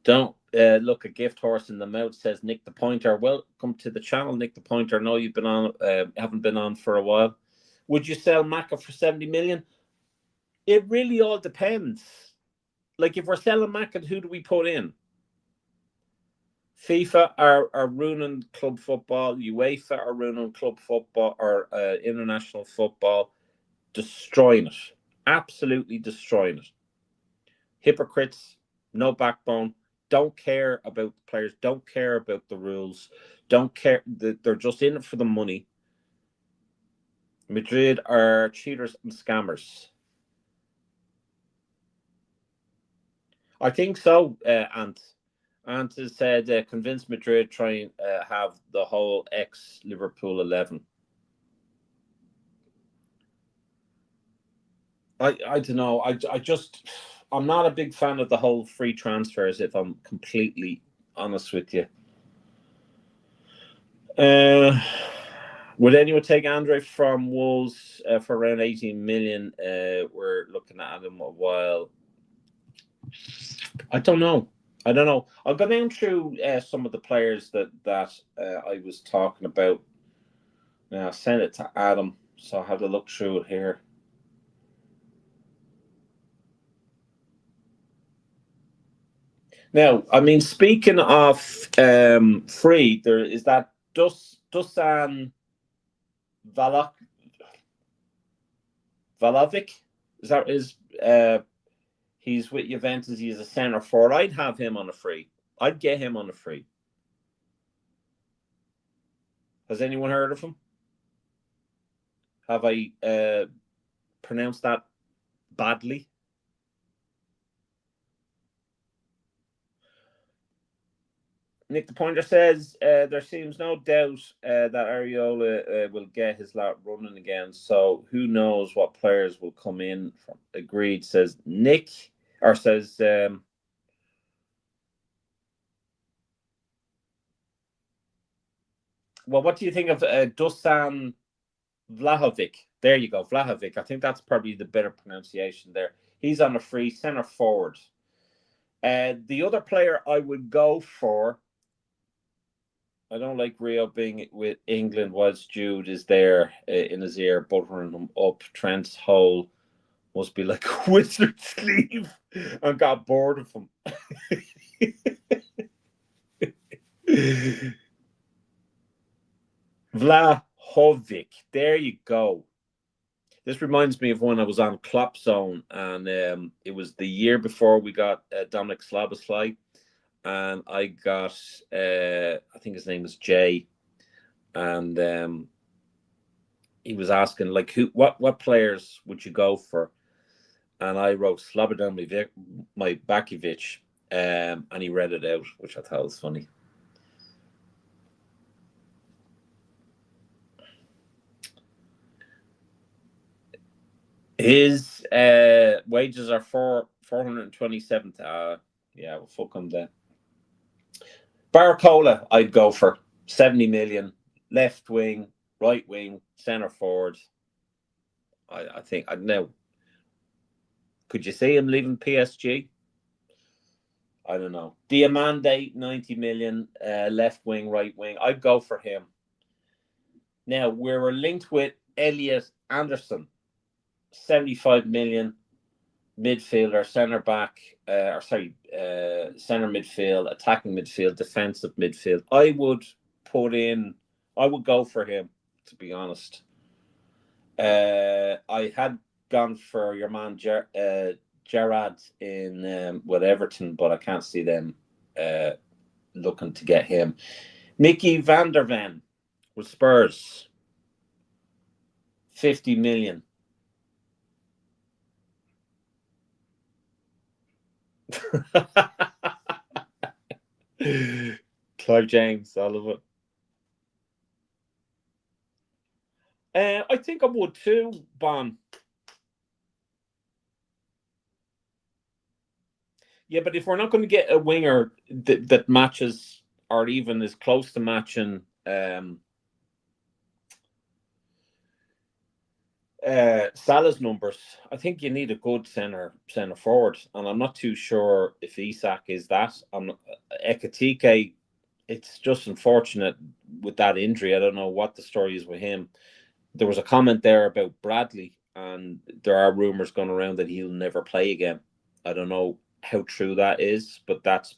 Don't look a gift horse in the mouth, says Nick the Pointer. Welcome to the channel, Nick the Pointer. I know you've been on, haven't been on for a while. Would you sell Maka for 70 million? It really all depends. Like, if we're selling Maka, who do we put in? FIFA are ruining club football. UEFA are ruining club football or international football. Destroying it. Absolutely destroying it. Hypocrites, no backbone. Don't care about the players, don't care about the rules, don't care. They're just in it for the money. Madrid are cheaters and scammers. I think so, Ant. Ant has said, convince Madrid try and have the whole ex-Liverpool 11. I don't know. I'm not a big fan of the whole free transfers, if I'm completely honest with you. Would anyone take Andre from Wolves for around 18 million? We're looking at him a while. I don't know. I'll go down through some of the players that I was talking about. Now, I'll send it to Adam, so I'll have to look through it here. Now, I mean, speaking of free, there is that Dusan Vlahovic. He's with Juventus. He's a centre forward. I'd have him on a free. I'd get him on a free. Has anyone heard of him? Have I pronounced that badly? Nick the Pointer says there seems no doubt that Areola will get his lot running again. So who knows what players will come in from? Agreed, says Nick, or says well, what do you think of Dusan Vlahovic? There you go, Vlahovic. I think that's probably the better pronunciation there. He's on a free centre forward. The other player I would go for, I don't like Rio being with England whilst Jude is there in his ear, buttering him up. Trent's hole must be like a wizard sleeve, and got bored of him. Hovik. There you go. This reminds me of when I was on Klopp Zone, and it was the year before we got Dominic Szoboszlai, and I got I think his name was Jay, and he was asking like what players would you go for, and I wrote Slobodan Bakovic, and he read it out, which I thought was funny. His wages are 427. Yeah, well, fuck him then. Barcola, I'd go for 70 million. Left wing, right wing, centre forward. I think I know. Could you see him leaving PSG? I don't know. Diamande, 90 million. Left wing, right wing. I'd go for him. Now we were linked with Elliot Anderson. 75 million, midfielder, centre back, centre midfield, attacking midfield, defensive midfield. I would go for him, to be honest. I had gone for your man Gerrard in with Everton, but I can't see them looking to get him. Mickey van der Ven with Spurs, 50 million. Clive James, I love it. I think I would too, Bon. Yeah, but if we're not going to get a winger that matches or even is close to matching Salah's numbers, I think you need a good centre forward, and I'm not too sure if Isak is that. Ekitike, it's just unfortunate with that injury. I don't know what the story is with him. There was a comment there about Bradley, and there are rumours going around that he'll never play again. I don't know how true that is, but that's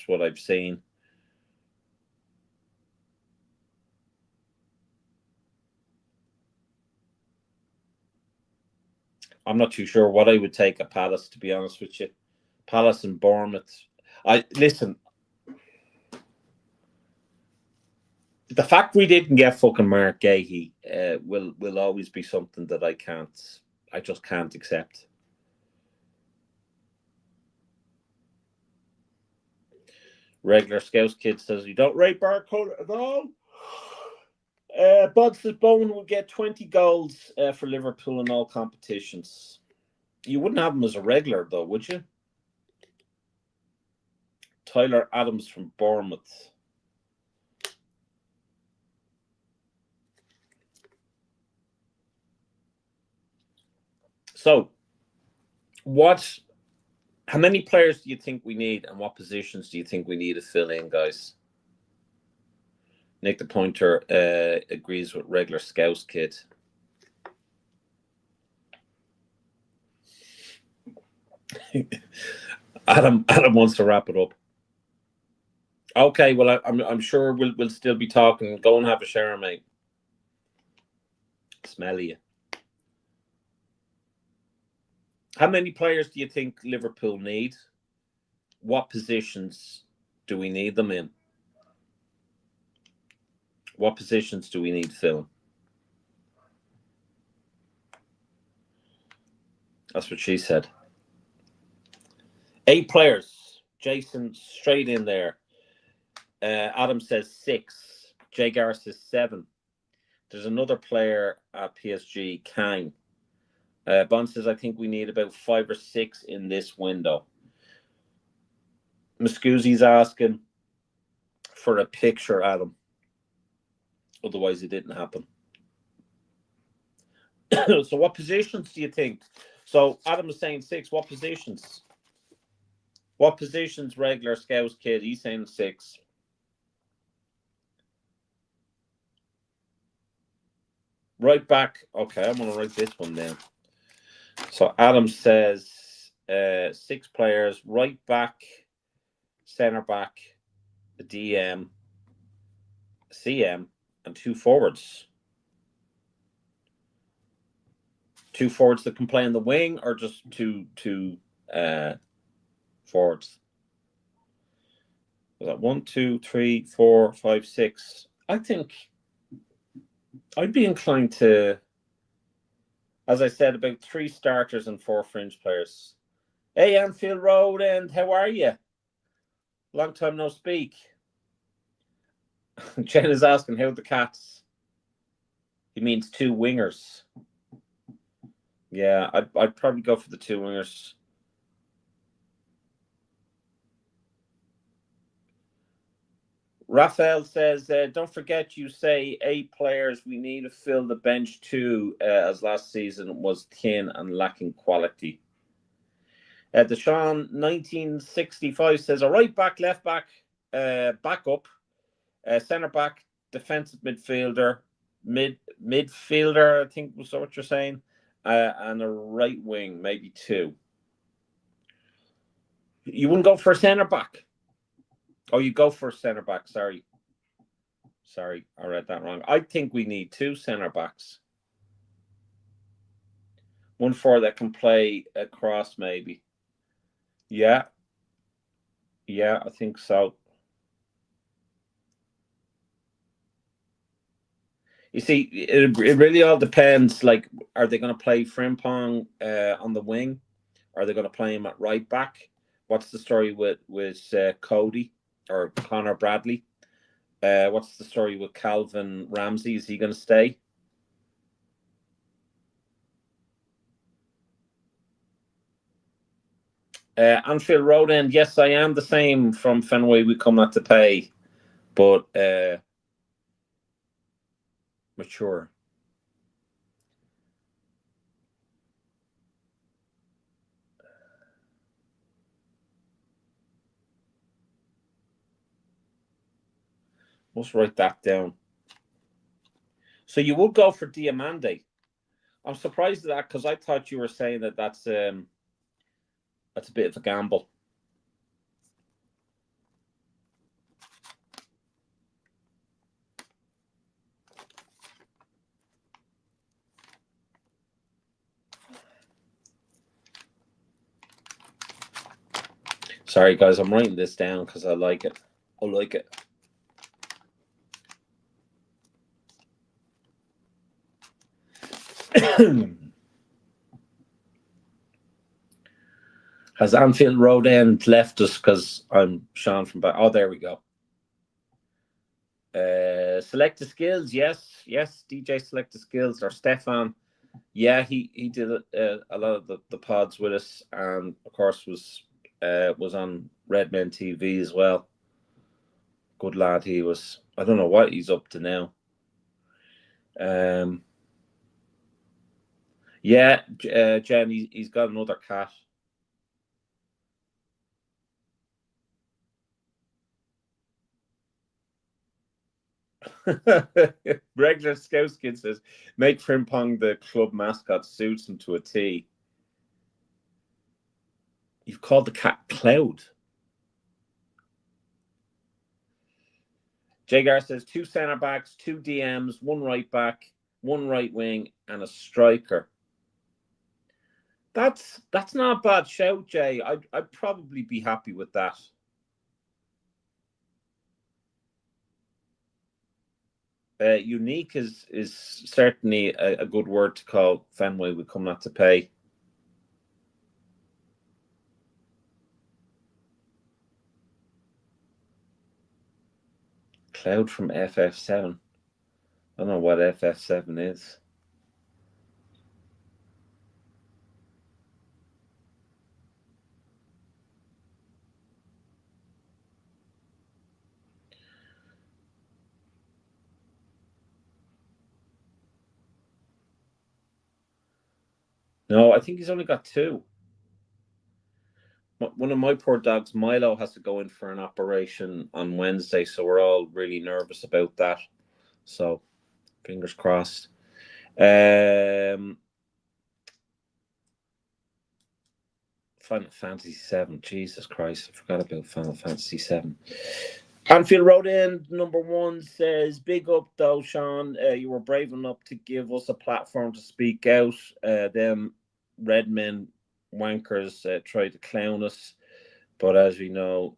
what I've seen. I'm not too sure what I would take at Palace, to be honest with you. Palace and Bournemouth. Listen. The fact we didn't get fucking Mark Gahey will always be something that I just can't accept. Regular Scouts kid says you don't rate Barcola at all. Bud says Bowen will get 20 goals for Liverpool in all competitions. You wouldn't have him as a regular, though, would you? Tyler Adams from Bournemouth. So, how many players do you think we need, and what positions do you think we need to fill in, guys? Nick the Pointer agrees with regular Scouts kid. Adam wants to wrap it up. Okay, well, I'm sure we'll still be talking. Go and have a shower, mate. Smell you. How many players do you think Liverpool need? What positions do we need them in? What positions do we need filling? That's what she said. 8 players. Jason straight in there. Adam says 6. Jay Garris says 7. There's another player at PSG, Kang. Bond says, I think we need about 5 or 6 in this window. Muscusi's asking for a picture, Adam. Otherwise, it didn't happen. So what positions do you think? So Adam is saying 6. What positions? What positions, regular Scouts kid? He's saying 6. Right back. Okay, I'm going to write this one down. So Adam says 6 players, right back, centre back, the DM, CM, and 2 forwards. Two forwards that can play on the wing, or just two forwards? Was that 1, 2, 3, 4, 5, 6? I think I'd be inclined to, as I said, about 3 starters and 4 fringe players. Hey, Anfield Road, and how are you? Long time no speak. Jen is asking how the Cats. He means 2 wingers. Yeah, I'd probably go for the 2 wingers. Raphael says, don't forget you say 8 players. We need to fill the bench too, as last season was thin and lacking quality. Deshaun 1965 says, a right back, left back, back up, centre back, defensive midfielder, midfielder, I think was what you're saying, and a right wing, maybe 2. You wouldn't go for a centre back? Oh, you go for a centre back. Sorry, I read that wrong. I think we need 2 centre backs. 1 forward that can play across, maybe. Yeah, I think so. You see, it really all depends. Like, are they going to play Frimpong on the wing? Are they going to play him at right back? What's the story with Cody or Connor Bradley? What's the story with Calvin Ramsey? Is he going to stay? Anfield Road End, yes, I am the same from Fenway. We come not to pay, but mature. Let's write that down. So you would go for Diamande. I'm surprised at that because I thought you were saying that's a bit of a gamble. Sorry, guys, I'm writing this down because I like it. Has Anfield Road End left us because I'm Sean from back? Oh, there we go. Select the skills, yes, DJ Select the skills, or Stefan. Yeah, he did a lot of the pods with us, and of course was on Redmen TV as well. Good lad, he was. I don't know what he's up to now. Yeah, Jen, he's got another cat. Regular Scouse Kid says, make Frimpong the club mascot, suits him to a T. You've called the cat Cloud. Jagar says 2 centre backs, 2 DMs, 1 right back, 1 right wing, and a striker. That's not a bad shout, Jay. I'd probably be happy with that. Unique is certainly a good word to call Fenway. We come not to pay. Cloud from FF7. I don't know what FF7 is. No, I think he's only got 2. One of my poor dogs, Milo, has to go in for an operation on Wednesday, so we're all really nervous about that. So, fingers crossed. Final Fantasy 7. Jesus Christ, I forgot about Final Fantasy 7. Anfield wrote in number one says, "Big up though, Sean. You were brave enough to give us a platform to speak out. Them Redmen wankers tried to clown us, but as we know,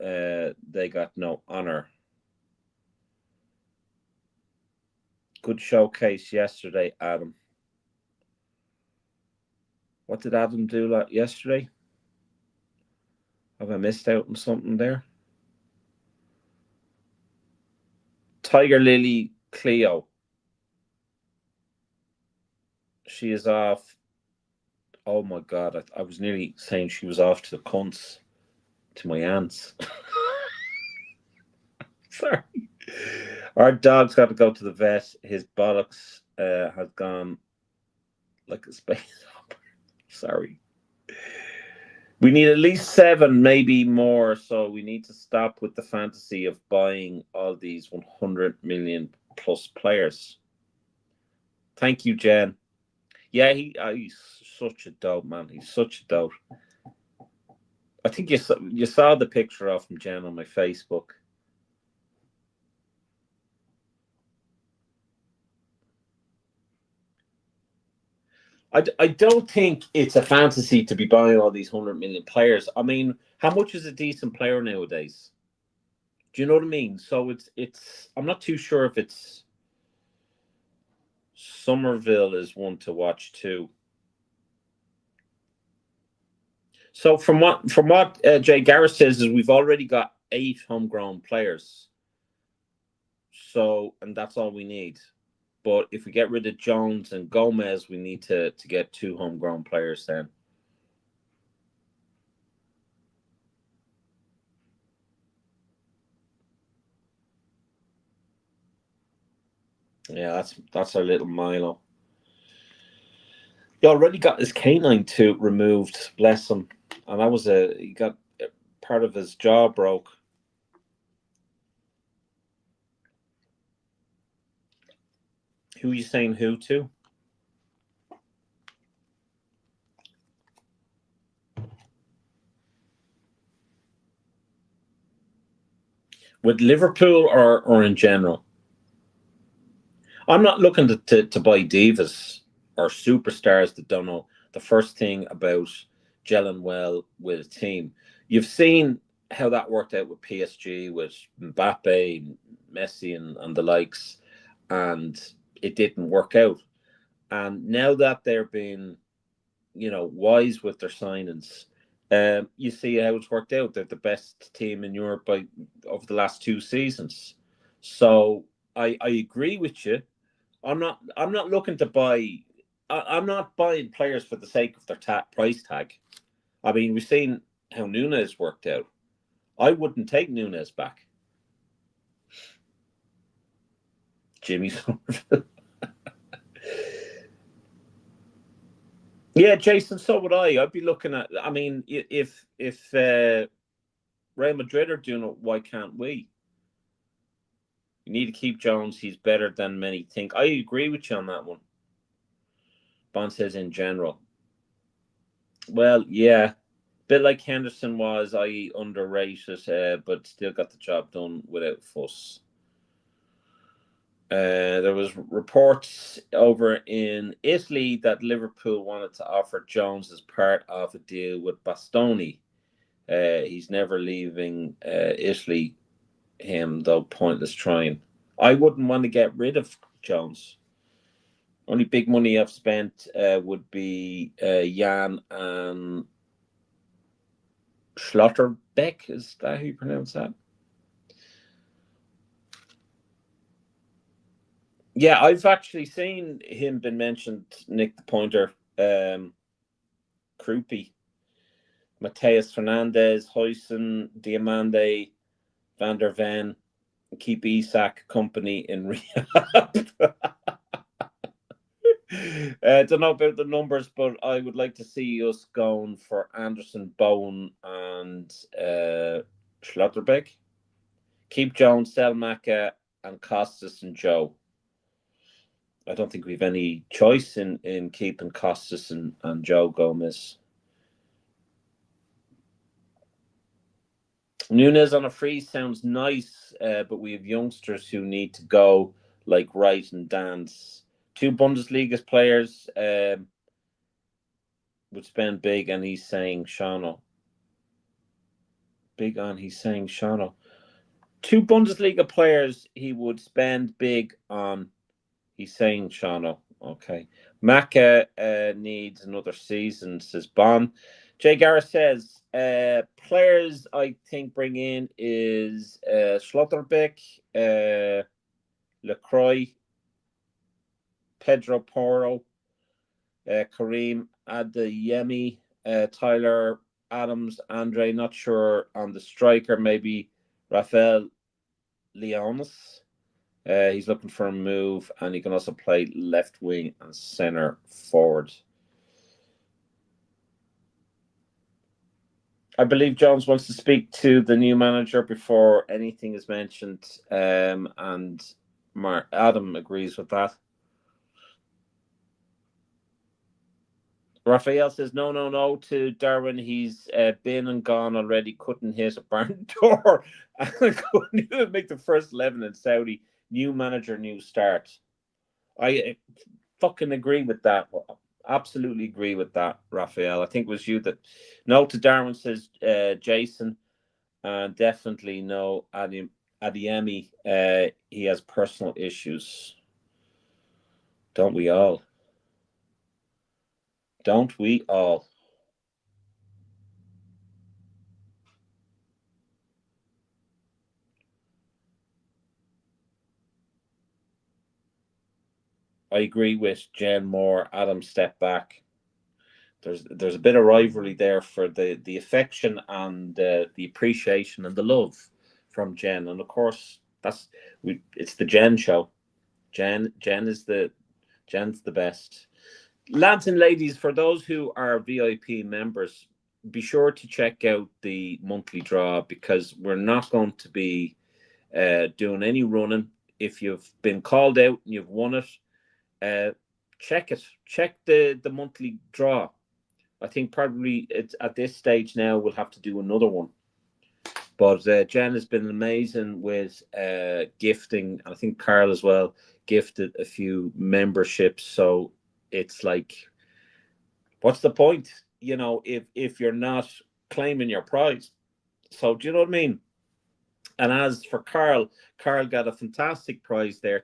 they got no honor. Good showcase yesterday, Adam. What did Adam do yesterday? Have I missed out on something there? Tiger Lily Cleo. She is off. Oh my God, I was nearly saying she was off to the cunts, to my aunts. Sorry. Our dog's got to go to the vet. His bollocks has gone like a space opera. Sorry. We need at least 7, maybe more. So we need to stop with the fantasy of buying all these 100 million plus players. Thank you, Jen. Yeah, he's such a dope, man. He's such a dope. I think you saw the picture of him, Jen, on my Facebook. I don't think it's a fantasy to be buying all these 100 million players. I mean, how much is a decent player nowadays? Do you know what I mean? So it's. I'm not too sure if it's. Somerville is one to watch too. So from what Jay Garrett says is we've already got 8 homegrown players. So and that's all we need. But if we get rid of Jones and Gomez, we need to get 2 homegrown players then. Yeah, that's our little Milo. He already got his canine tooth removed, bless him. And that was he got part of his jaw broke. Who are you saying who to? With Liverpool or in general? I'm not looking to buy divas or superstars that don't know the first thing about gelling well with a team. You've seen how that worked out with PSG, with Mbappe, Messi, and the likes, and it didn't work out. And now that they're being, wise with their signings, you see how it's worked out. They're the best team in Europe over the last 2 seasons. So I agree with you. I'm not looking to buy. I'm not buying players for the sake of their price tag. I mean, we've seen how Nunes worked out. I wouldn't take Nunes back. Jimmy Somerville. Yeah, Jason. So would I. I'd be looking at. I mean, if Real Madrid are doing it, why can't we? You need to keep Jones. He's better than many think. I agree with you on that one. Bond says in general. Well, yeah, bit like Henderson was, i.e., underrated, but still got the job done without fuss. There was reports over in Italy that Liverpool wanted to offer Jones as part of a deal with Bastoni. He's never leaving Italy. Him though, pointless trying. I wouldn't want to get rid of Jones. Only big money I've spent would be Jan and Schlotterbeck. Is that how you pronounce that? Yeah, I've actually seen him been mentioned. Nick the Pointer, Krupi, Mateus Fernandez, Huysen, Diamande, Van der Ven, keep Isak company in rehab. Don't know about the numbers, but I would like to see us going for Anderson, Bowen, and Schlotterbeck. Keep Jones, Selmaka, and Costas and Joe. I don't think we've any choice in keeping Costas and Joe Gomez. Nunez on a free sounds nice, but we have youngsters who need to go, like Wright and Dance. Two Bundesliga players would spend big, and he's saying Shano. Big on, he's saying Shano. Two Bundesliga players he would spend big on. He's saying Shano. Okay. Maka needs another season, says Bon. Jay Garrett says players I think bring in is Schlotterbeck, Lacroix, Pedro Porro, Kareem Adeyemi, Tyler Adams, Andre. Not sure on the striker. Maybe Rafael Leonis. He's looking for a move, and he can also play left wing and center forward. I believe Jones wants to speak to the new manager before anything is mentioned, and Adam agrees with that. Raphael says, no to Darwin. He's been and gone already. Couldn't hit a barn door and couldn't even make the first 11 in Saudi. New manager, new start. I fucking agree with that. Absolutely agree with that, Raphael. I think it was you that. No to Darwin, says Jason. And definitely no Adiemi. He has personal issues. Don't we all? Don't we all? I agree with Jen Moore. Adam, step back. There's a bit of rivalry there for the affection and the appreciation and the love from Jen, and of course it's the Jen show. Jen's the best. Lads and ladies, for those who are VIP members, be sure to check out the monthly draw, because we're not going to be doing any running. If you've been called out and you've won it, check it. Check the monthly draw. I think probably it's at this stage now we'll have to do another one. But Jen has been amazing with gifting, and I think Carl as well gifted a few memberships. So it's like, what's the point? You know, if you're not claiming your prize. So do you know what I mean? And as for Carl got a fantastic prize there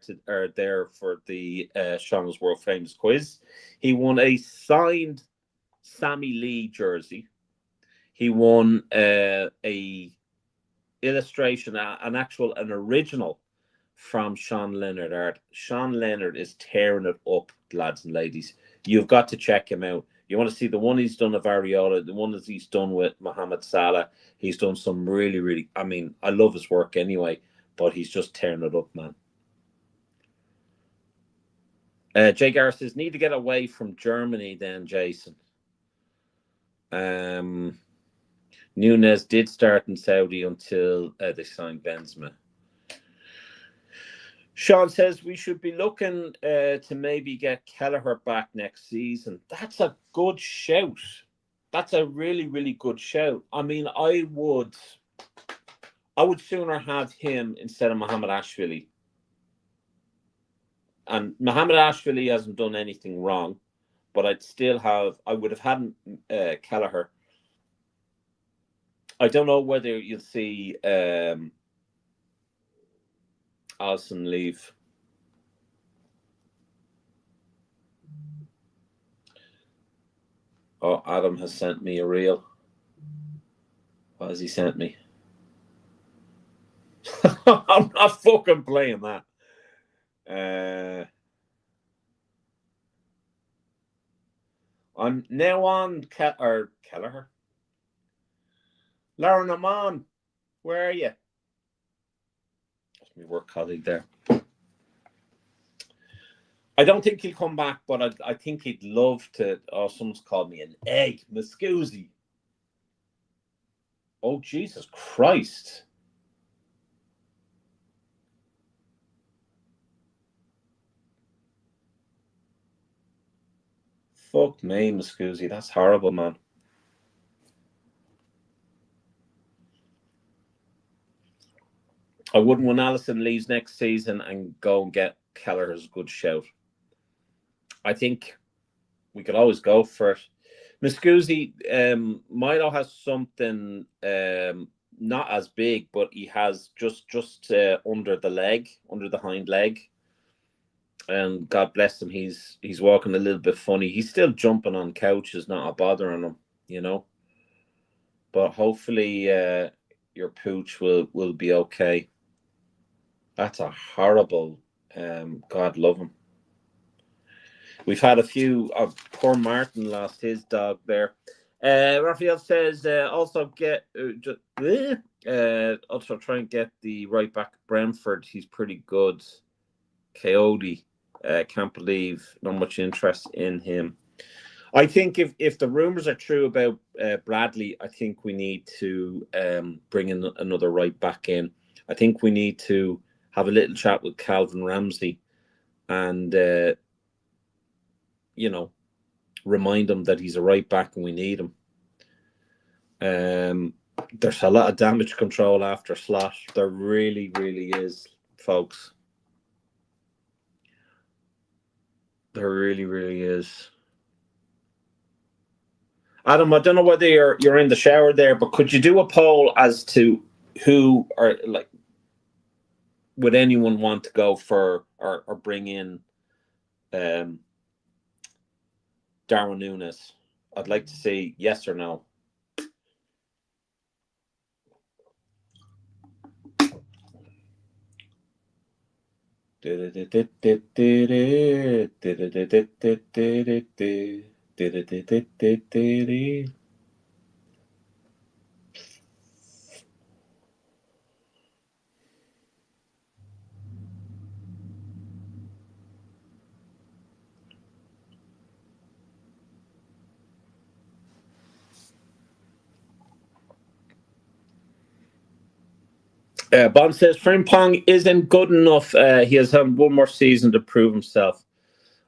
for the Sean's World Famous Quiz. He won a signed Sammy Lee jersey. He won a illustration, an original from Sean Leonard art. Sean Leonard is tearing it up, lads and ladies. You've got to check him out. You want to see the one he's done of Ariola, the one that he's done with Mohamed Salah. He's done some really, really, I mean, I love his work anyway, but he's just tearing it up, man. Jay Garrett says, need to get away from Germany then, Jason. Nunez did start in Saudi until they signed Benzema. Sean says we should be looking to maybe get Kelleher back next season. That's a good shout. That's a really, really good shout. I mean, I would sooner have him instead of Mohamed Ashvili. And Mohamed Ashvili hasn't done anything wrong, but I would have had Kelleher. I don't know whether you'll see Alisson leave. Oh, Adam has sent me a reel. What has he sent me? I'm not fucking playing that. I'm now on Kelleher. Lauren, I'm on. Where are you? That's my work colleague there. I don't think he'll come back, but I think he'd love to. Oh, someone's called me an egg. Muscusi. Oh, Jesus Christ. Fuck me, Muscusi. That's horrible, man. I wouldn't when Allison leaves next season and go and get Keller as a good shout. I think we could always go for it. Muscusi, Milo has something not as big, but he has just under the leg, under the hind leg. And God bless him, he's walking a little bit funny. He's still jumping on couches, not a bother on him, you know. But hopefully, your pooch will be okay. That's a horrible. God love him. We've had a few. Poor Martin lost his dog there. Raphael says also also try and get the right back Brentford. He's pretty good. Coyote. Can't believe not much interest in him. I think if the rumors are true about Bradley, I think we need to bring in another right back in. I think we need to have a little chat with Calvin Ramsey and remind him that he's a right back and we need him. There's a lot of damage control after Slot. There really, really is, folks. There really, really is. Adam, I don't know whether you're in the shower there, but could you do a poll as to who are like would anyone want to go for or bring in Darwin Núñez? I'd like to see yes or no. Bond says Frimpong isn't good enough. He has had one more season to prove himself.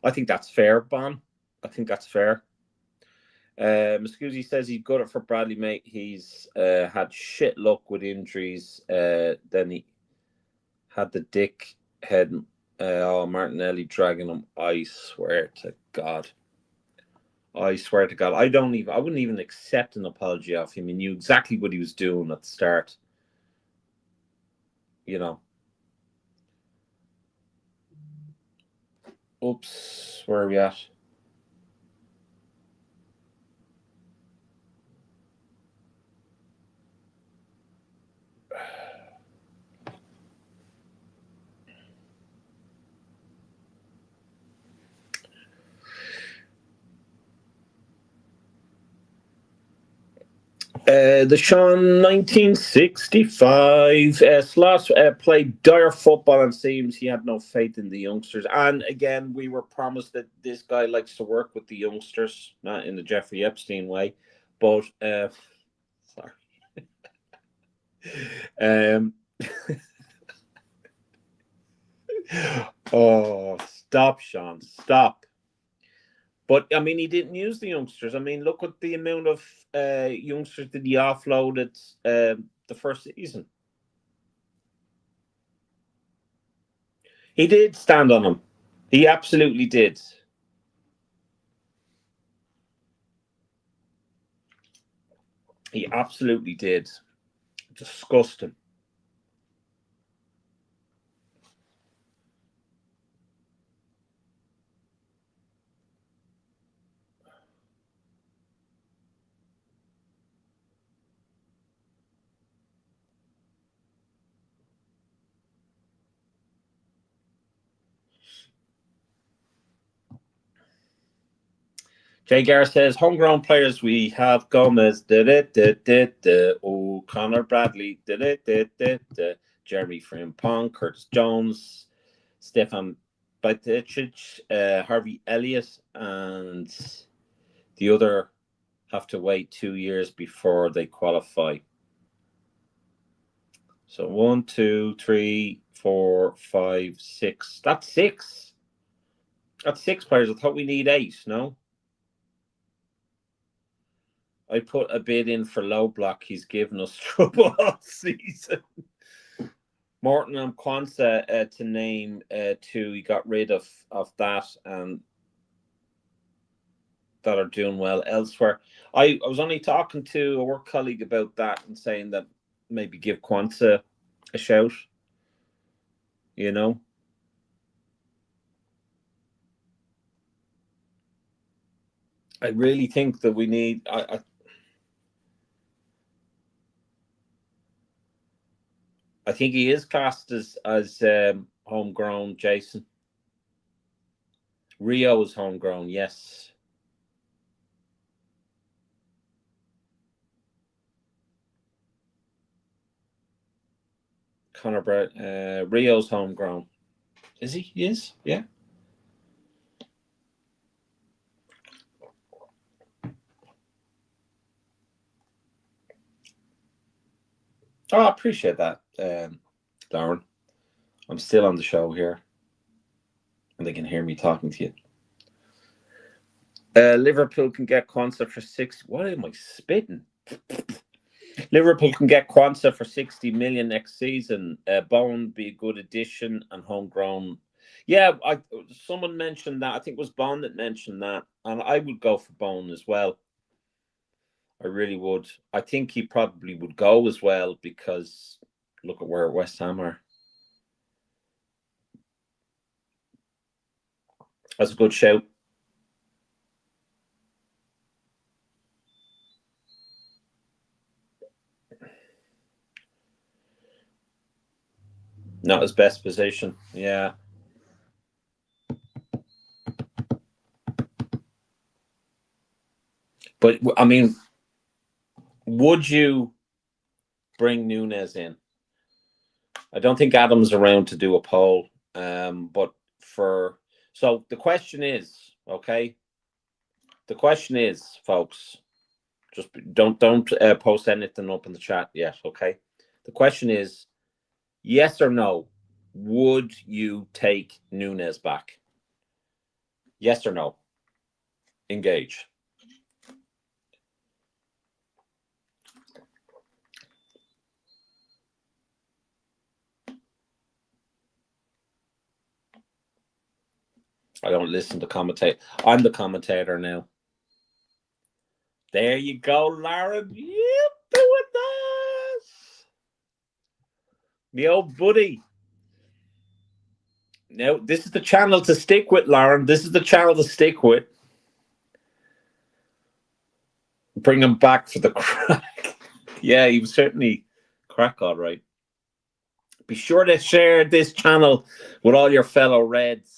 I think that's fair, Bon. I think that's fair. Muscusi says he's got it for Bradley, mate. He's had shit luck with injuries. Then he had the dick head. Martinelli dragging him. I swear to God. I wouldn't even accept an apology off him. He knew exactly what he was doing at the start. You know. Oops, where are we at? The Sean 1965 Sloss played dire football and seems he had no faith in the youngsters. And again, we were promised that this guy likes to work with the youngsters, not in the Jeffrey Epstein way, but sorry. Oh, stop, Sean, stop. But I mean, he didn't use the youngsters. I mean, look at the amount of youngsters that he offloaded the first season. He did stand on him. He absolutely did. He absolutely did. Disgusting. Jay Garrett says, homegrown players, we have Gomez, Connor Bradley, Jeremy Frimpong, Curtis Jones, Stefan Bajicic, Harvey Elliott, and the other have to wait 2 years before they qualify. So 1, 2, 3, 4, 5, 6. That's 6. That's 6 players. I thought we need 8, no? I put a bid in for low block. He's given us trouble all season. Morton and Kwanzaa to name two. He got rid of that and that are doing well elsewhere. I was only talking to a work colleague about that and saying that maybe give Kwanzaa a shout. You know, I really think that we need. I think he is classed as homegrown. Jason Rio is homegrown. Yes, Connor Brett. Rio's homegrown. Is he? He is. Yeah. Oh, I appreciate that, Lauren. I'm still on the show here, and they can hear me talking to you. Liverpool can get Kwanzaa for six. What am I spitting? Liverpool can get Kwanzaa for 60 million next season. Bowen be a good addition and homegrown. Yeah, someone mentioned that. I think it was Bond that mentioned that, and I would go for Bowen as well. I really would. I think he probably would go as well because look at where West Ham are. That's a good shout. Not his best position. Yeah. But I mean, would you bring Nunes in? I don't think Adam's around to do a poll. But so the question is, okay. The question is, folks, just don't post anything up in the chat yet, okay? The question is, yes or no, would you take Nunes back? Yes or no? Engage. I don't listen to commentate. I'm the commentator now. There you go, Lauren. Yep, doing this. The old buddy. Now, this is the channel to stick with, Lauren. This is the channel to stick with. Bring him back for the crack. Yeah, he was certainly crack, all right. Be sure to share this channel with all your fellow Reds.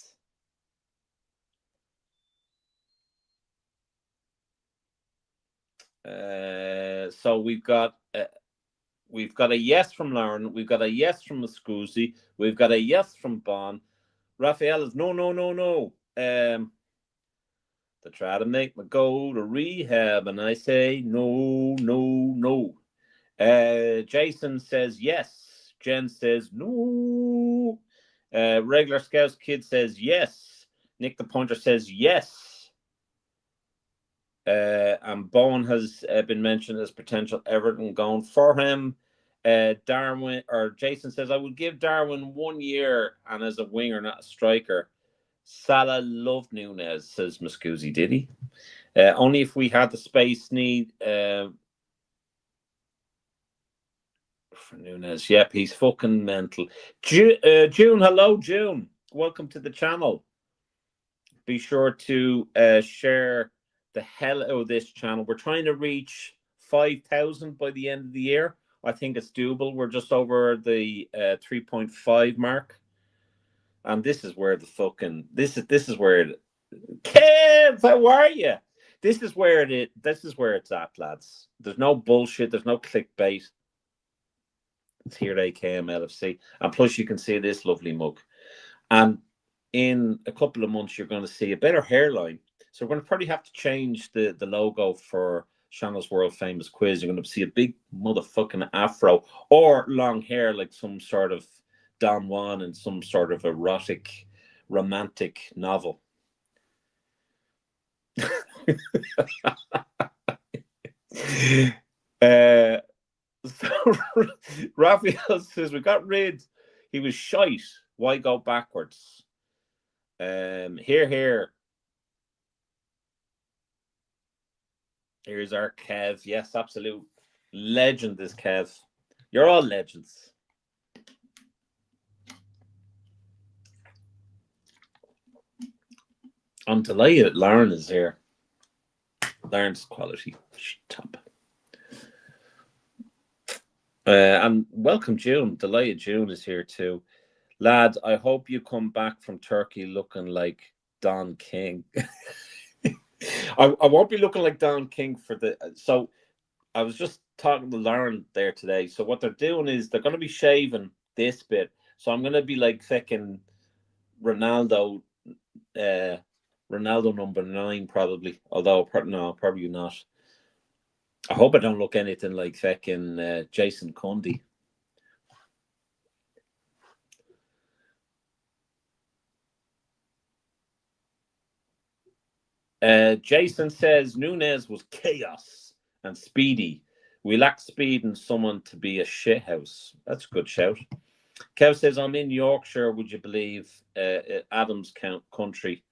So we've got a yes from Lauren. We've got a yes from Muscusi. We've got a yes from Bon. Raphael is no. They try to make me go to rehab, and I say no. Jason says yes. Jen says no. Regular Scouts Kid says yes. Nick the Punter says yes. And Bowen has been mentioned as potential Everton going for him. Darwin or Jason says I would give Darwin 1 year and as a winger, not a striker. Salah loved Nunes, says Muscusi. Did he? Only if we had the space need for Nunes. Yep, he's fucking mental. June, hello, June. Welcome to the channel. Be sure to share the hell out of this channel. We're trying to reach 5,000 by the end of the year. I think it's doable. We're just over the 3.5 mark. And this is where the fucking this is where it, Kev, how are you? This is where it's at, lads. There's no bullshit, there's no clickbait. It's here at AKM LFC. And plus you can see this lovely mug. And in a couple of months you're going to see a better hairline. So we're going to probably have to change the logo for Shannon's world famous quiz. You're going to see a big motherfucking afro or long hair like some sort of Don Juan in some sort of erotic, romantic novel. So Raphael says we got rid He was shite. Why go backwards? Here. Here's our Kev. Yes, absolute legend is Kev. You're all legends. I'm delighted Lauren is here. Lauren's quality top. And welcome June. Delighted June is here too. Lad, I hope you come back from Turkey looking like Don King. I won't be looking like Don King for the... So I was just talking to Lauren there today. So what they're doing is they're going to be shaving this bit. So I'm going to be like fucking Ronaldo number 9 probably. Although, no, probably not. I hope I don't look anything like fucking Jason Cundy. Jason says Nunez was chaos and speedy. We lack speed and someone to be a shithouse. That's a good shout. Kev says, I'm in Yorkshire, would you believe? Adams country.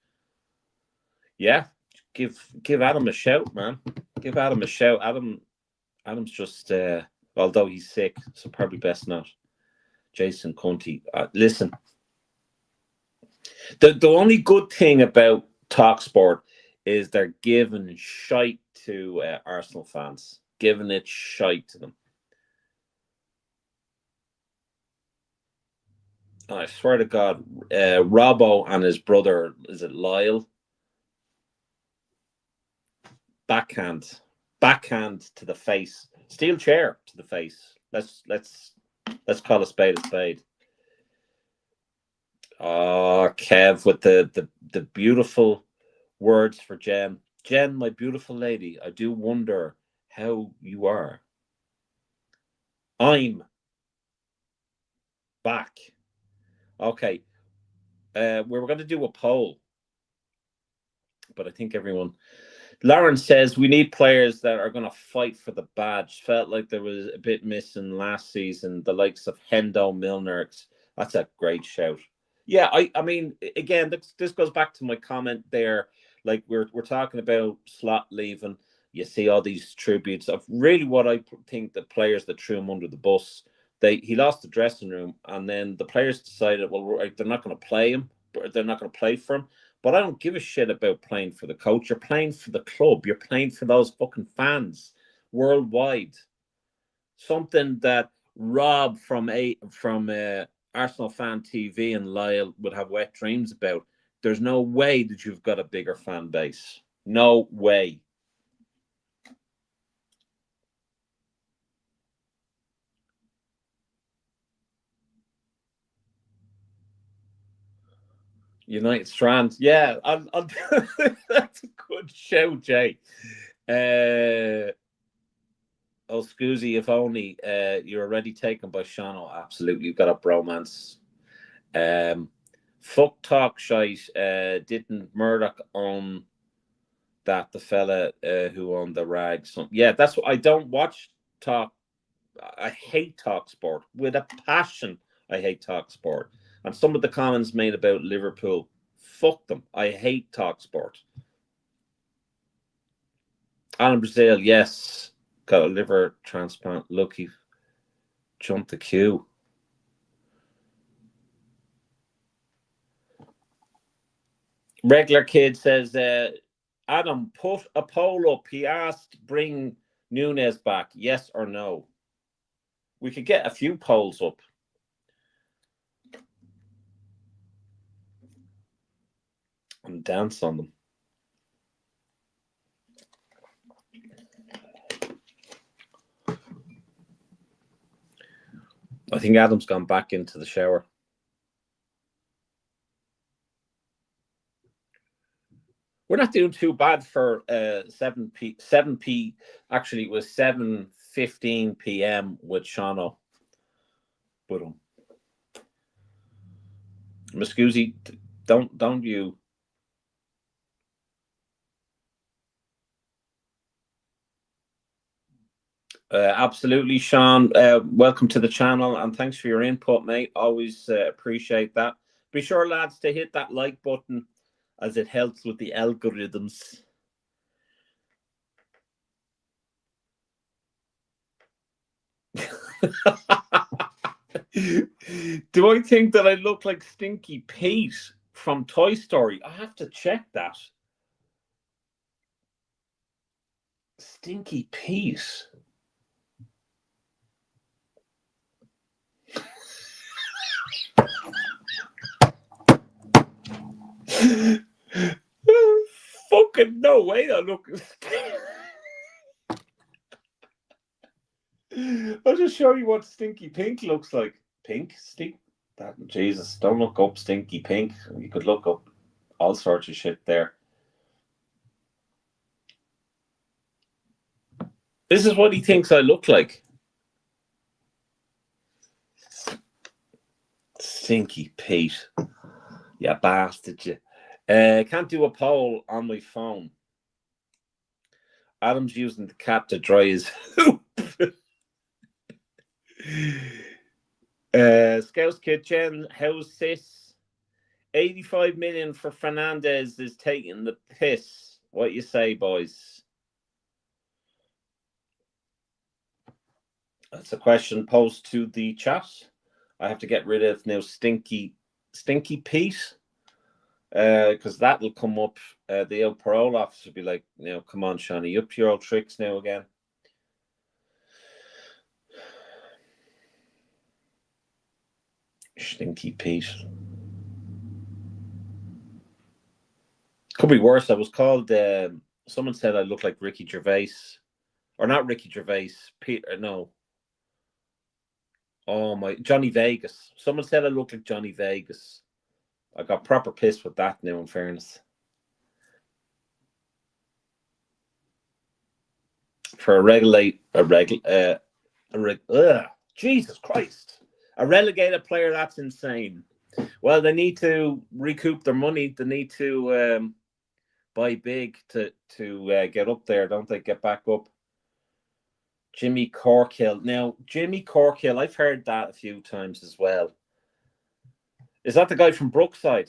Yeah, give Adam a shout, man. Give Adam a shout. Adam's just, although he's sick, so probably best not. Jason Cunty. Listen, the only good thing about TalkSport is they're giving shite to Arsenal fans. Giving it shite to them. I swear to God, Robbo and his brother, is it Lyle? Backhand to the face. Steel chair to the face. Let's call a spade a spade. Oh, Kev with the beautiful words for Jen. Jen, my beautiful lady, I do wonder how you are. I'm back. Okay. We were going to do a poll, but I think everyone... Lauren says we need players that are going to fight for the badge. Felt like there was a bit missing last season. The likes of Hendo, Milner. That's a great shout. Yeah, I mean, again, this goes back to my comment there. Like we're talking about Slot leaving. You see all these tributes of really what I think the players that threw him under the bus. He lost the dressing room, and then the players decided, well, they're not going to play him, but they're not going to play for him. But I don't give a shit about playing for the coach. You're playing for the club. You're playing for those fucking fans worldwide. Something that Rob from Arsenal Fan TV and Lyle would have wet dreams about. There's no way that you've got a bigger fan base. No way. United Strand. Yeah, I'll that's a good show, Jay. Oh, Scoozy, if only you're already taken by Shano. Absolutely, you've got a bromance. Fuck talk shite. Didn't Murdoch own that? The fella who owned the rag. Yeah, that's what I don't watch talk. I hate talk sport with a passion. I hate talk sport. And some of the comments made about Liverpool, fuck them. I hate talk sport. Alan Brazil, yes. Got a liver transplant. Lucky. Jumped the queue. Regular kid says, Adam, put a poll up. He asked, bring Nunez back. Yes or no? We could get a few polls up. And dance on them. I think Adam's gone back into the shower. We're not doing too bad for 7p. Actually, it was 7:15 p.m. with Shano. But Muscusi, don't you? Absolutely, Sean. Welcome to the channel and thanks for your input, mate. Always appreciate that. Be sure, lads, to hit that like button as it helps with the algorithms. Do I think that I look like Stinky Pete from Toy Story? I have to check that. Stinky Pete. Fucking no way I look. I'll just show you what Stinky Pink looks like. Pink? That Jesus, don't look up Stinky Pink. You could look up all sorts of shit there. This is what he thinks I look like. Stinky Pete. You bastard, you. Can't do a poll on my phone. Adam's using the cat to dry his hoop. Scouts Kitchen, how's sis? 85 million for Fernandez is taking the piss. What you say, boys? That's a question posed to the chat. I have to get rid of now Stinky Pete. Because that'll come up. The old parole officer will be like, come on, Shawnee, you up to your old tricks now again. Stinky Pete. Could be worse. I was called. Someone said I look like Ricky Gervais, or not Ricky Gervais. Peter, no. Oh my, Johnny Vegas. Someone said I look like Johnny Vegas. I got proper pissed with that now. In fairness, for Jesus Christ, a relegated player, that's insane. Well, they need to recoup their money. They need to buy big to get up there, don't they? Get back up. Jimmy Corkill. Now, Jimmy Corkill, I've heard that a few times as well. Is that the guy from Brookside?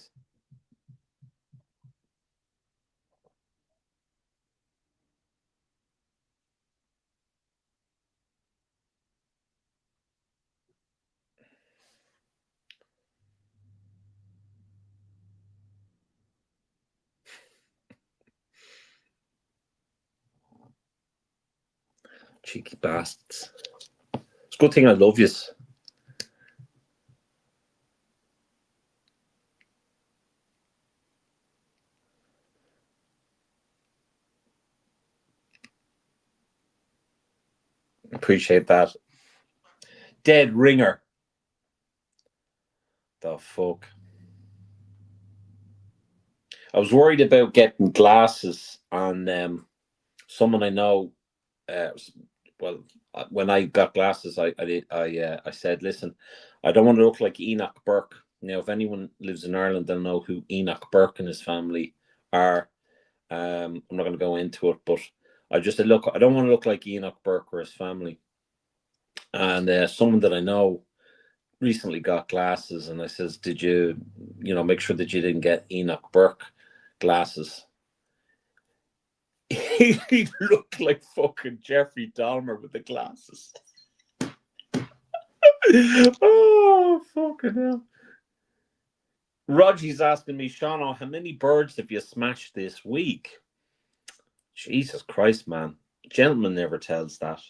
Cheeky bastards. It's a good thing I love yous. Appreciate that. Dead ringer. The fuck. I was worried about getting glasses on someone I know. Well, when I got glasses, I said, listen, I don't want to look like Enoch Burke. Now, if anyone lives in Ireland, they'll know who Enoch Burke and his family are. I'm not going to go into it, but I just said, look, I don't want to look like Enoch Burke or his family. And someone that I know recently got glasses, and I says, did you make sure that you didn't get Enoch Burke glasses? He looked like fucking Jeffrey Dahmer with the glasses. Oh, fucking hell. Roger's asking me, Sean, how many birds have you smashed this week? Jesus Christ, man. Gentleman never tells that.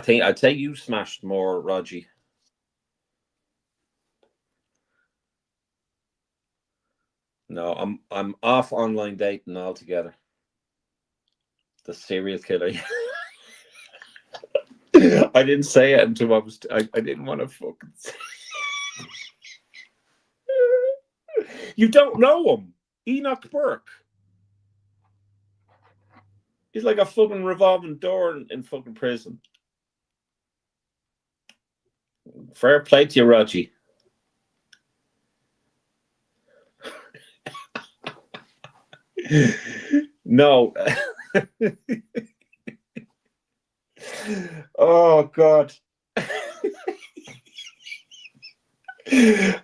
I'd say you smashed more, Roger. No, I'm off online dating altogether. The serial killer. I didn't say it until I didn't want to fucking say. You don't know him. Enoch Burke. He's like a fucking revolving door in fucking prison. Fair play to you, Raji. No. Oh God.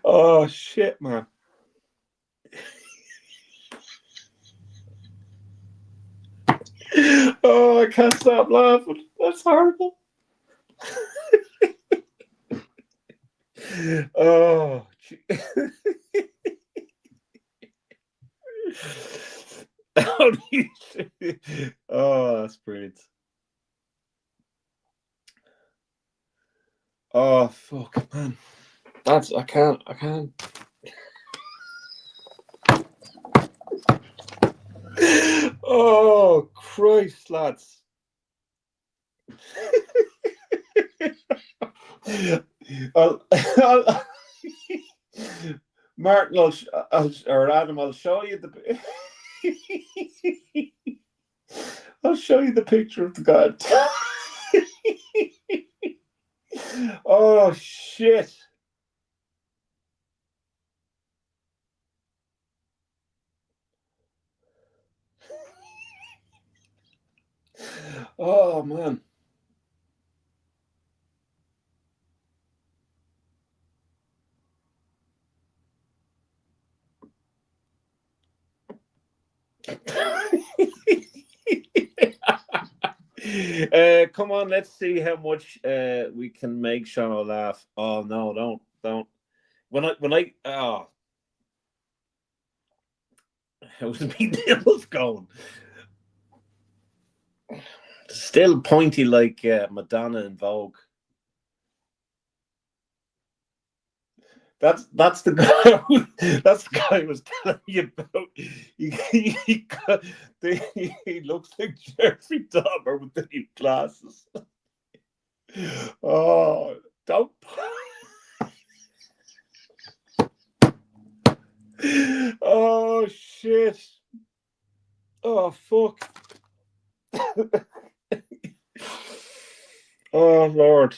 Oh shit, man. Oh, I can't stop laughing. That's horrible. Oh. Oh, that's brilliant. Oh fuck, man. I can't. Oh Christ, lads. I'll Martin, or Adam, I'll show you the. I'll show you the picture of the god. Oh shit! Oh man. Come on, let's see how much we can make Sean laugh. Oh no, don't. When I how's me nipples going? Still pointy like Madonna in Vogue. That's the guy. That's the guy I was telling you about. He looks like Jeffrey Dahmer with the new glasses. Oh, don't. Oh shit. Oh fuck. Oh Lord.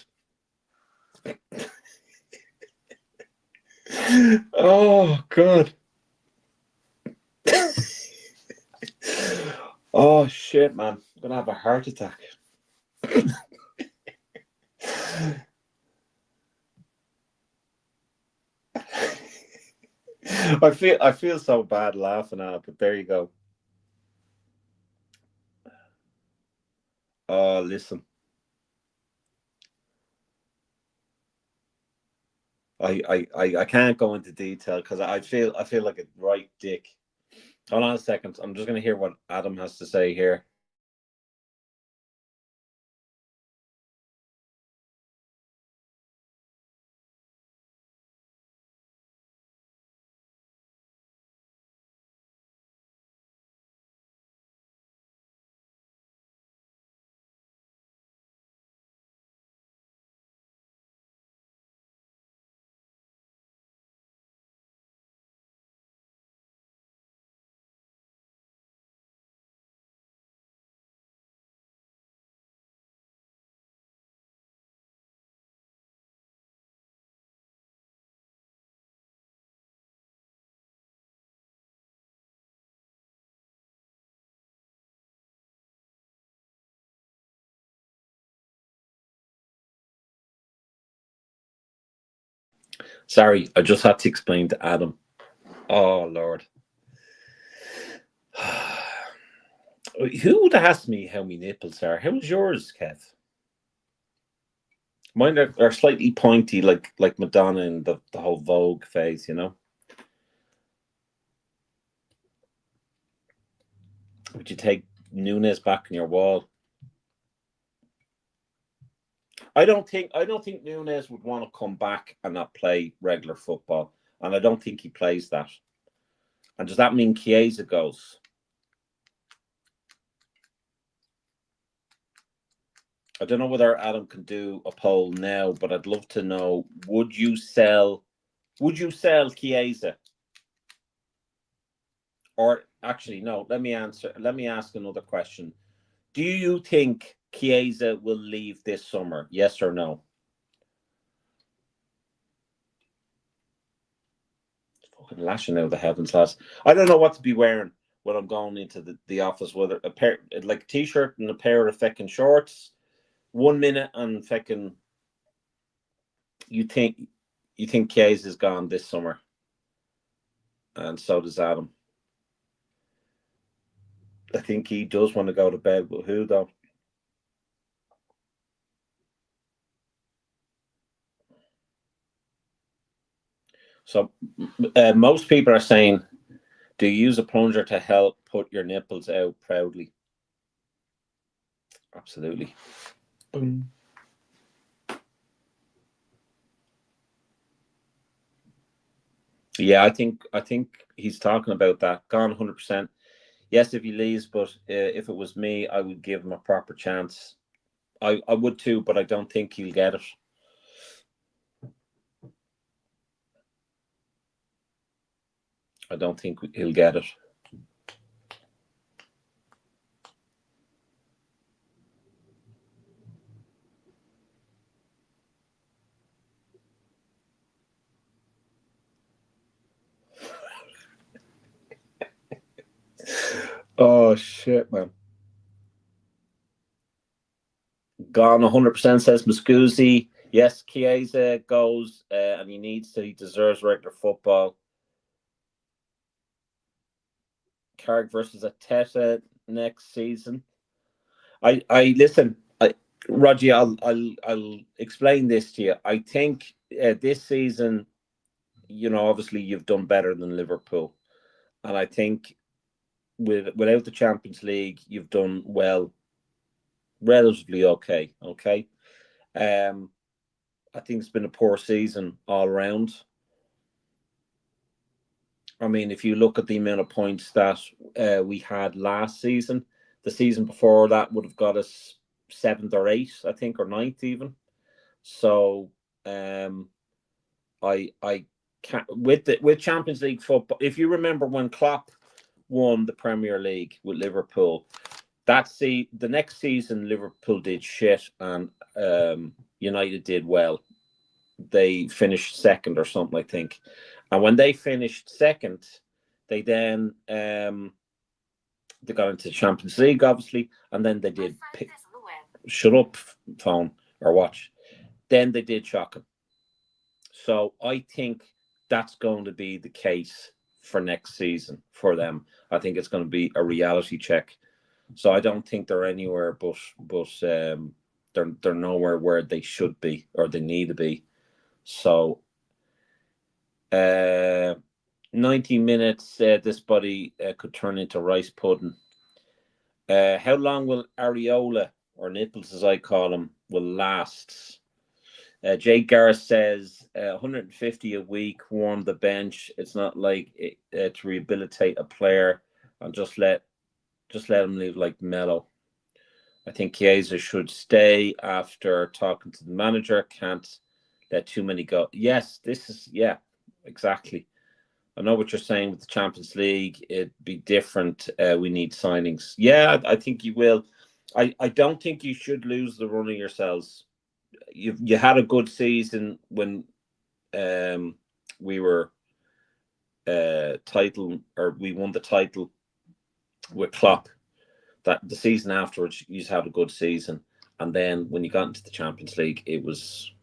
Oh God. Oh shit, man. I'm gonna have a heart attack. I feel so bad laughing at it, but there you go. Oh, listen. I can't go into detail because I feel like a right dick. Hold on a second. I'm just gonna hear what Adam has to say here. Sorry, I just had to explain to Adam. Oh Lord. Who would ask me how my nipples are? How's yours, Kev? Mine are slightly pointy, like Madonna in the whole Vogue phase, you know. Would you take Nunes back on your wall? I don't think Nunes would want to come back and not play regular football, and I don't think he plays that. And does that mean Chiesa goes? I don't know whether Adam can do a poll now, but I'd love to know: Would you sell? Would you sell Chiesa? Or actually, no. Let me answer. Let me ask another question. Do you think Chiesa will leave this summer? Yes or no? I'm lashing out the heavens, lads. I don't know what to be wearing when I'm going into the office. Whether a pair, like a t-shirt and a pair of feckin' shorts. 1 minute and feckin' you think Kays is gone this summer, and so does Adam. I think he does want to go to bed, but who though? So most people are saying, do you use a plunger to help put your nipples out proudly? Absolutely. Boom. Yeah, I think he's talking about that. Gone 100%. Yes, if he leaves, but if it was me, I would give him a proper chance. I would too, but I don't think he'll get it. I don't think he'll get it. Oh shit, man. Gone 100%, says Muscusi. Yes, Chiesa goes, and he needs to. He deserves regular football. Carrick versus Ateta next season. I listen. Roger, I'll explain this to you. I think this season, obviously you've done better than Liverpool, and I think without the Champions League, you've done well, relatively okay. Okay, I think it's been a poor season all around. I mean, if you look at the amount of points that we had last season, the season before that would have got us seventh or eighth, I think, or ninth even. So, I can't with Champions League football. If you remember when Klopp won the Premier League with Liverpool, the next season Liverpool did shit and United did well. They finished second or something, I think. And when they finished second, they then they got into the Champions League, obviously, and then they did shut up, phone or watch. Then they did shocking. So I think that's going to be the case for next season for them. I think it's going to be a reality check. So I don't think they're anywhere, but they're nowhere where they should be or they need to be. So 90 minutes, this body could turn into rice pudding. How long will areola, or nipples as I call them, will last? Jay Garris says 150 a week, warm the bench. It's not like to rehabilitate a player and just let him leave like Mello. I think Chiesa should stay after talking to the manager. Can't let too many go. Yes, exactly. I know what you're saying with the Champions League. It'd be different. We need signings. Yeah, I think you will. I don't think you should lose the run of yourselves. You had a good season when we were title, or we won the title with Klopp. That the season afterwards, you had a good season, and then when you got into the Champions League, it was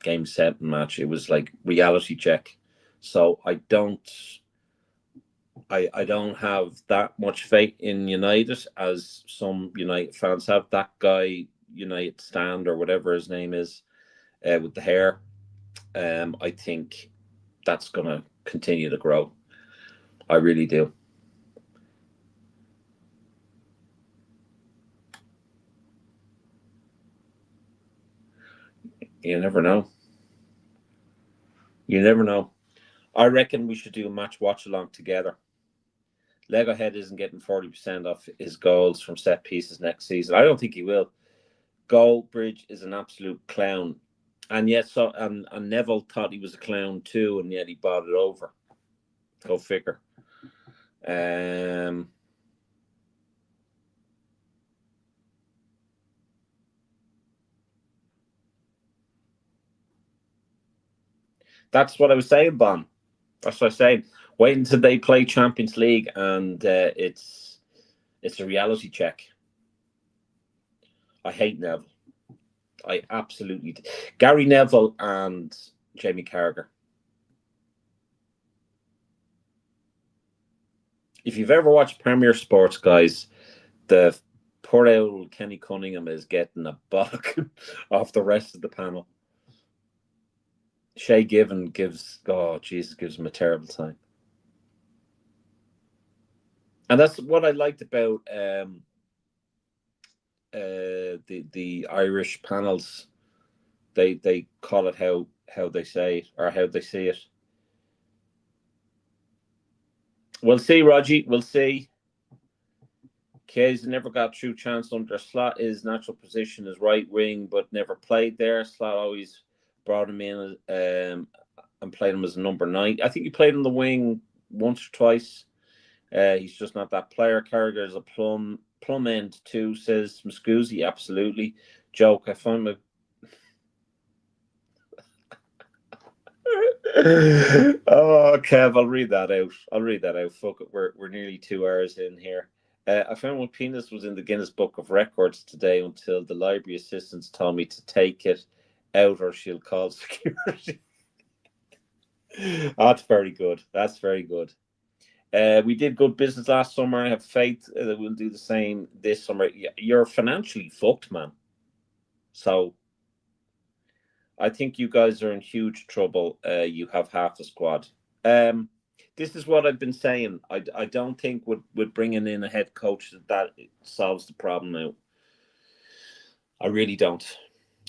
game, set, and match. It was like reality check. So I don't have that much faith in United as some United fans have. That guy, United Stand or whatever his name is, with the hair, I think that's going to continue to grow. I really do. You never know. You never know. I reckon we should do a match watch along together. Lego Head isn't getting 40% off his goals from set pieces next season. I don't think he will. Goldbridge is an absolute clown. And yet, and Neville thought he was a clown too, and yet he bought it over. Go figure. That's what I was saying, Bon. That's what I was saying. Wait until they play Champions League, and it's a reality check. I hate Neville. I absolutely do. Gary Neville and Jamie Carragher. If you've ever watched Premier Sports, guys, the poor old Kenny Cunningham is getting a buck off the rest of the panel. Shay Given gives him a terrible time. And that's what I liked about the Irish panels. They call it how they say it, or how they see it. We'll see, Rogie. We'll see. Kays never got true chance under Slot. His natural position is right wing, but never played there. Slot always brought him in and played him as a number 9. I think he played on the wing once or twice. He's just not that player. Carragher is a plum end too, says Muscuzzi. Absolutely. Joke. I find my oh, Kev, I'll read that out. Fuck it. We're nearly 2 hours in here. I found my penis was in the Guinness Book of Records today until the library assistants told me to take it out or she'll call security. That's very good. We did good business last summer. I have faith that we'll do the same this summer. You're financially fucked, man. So I think you guys are in huge trouble. You have half the squad. This is what I've been saying. I don't think with bringing in a head coach that solves the problem now. I really don't.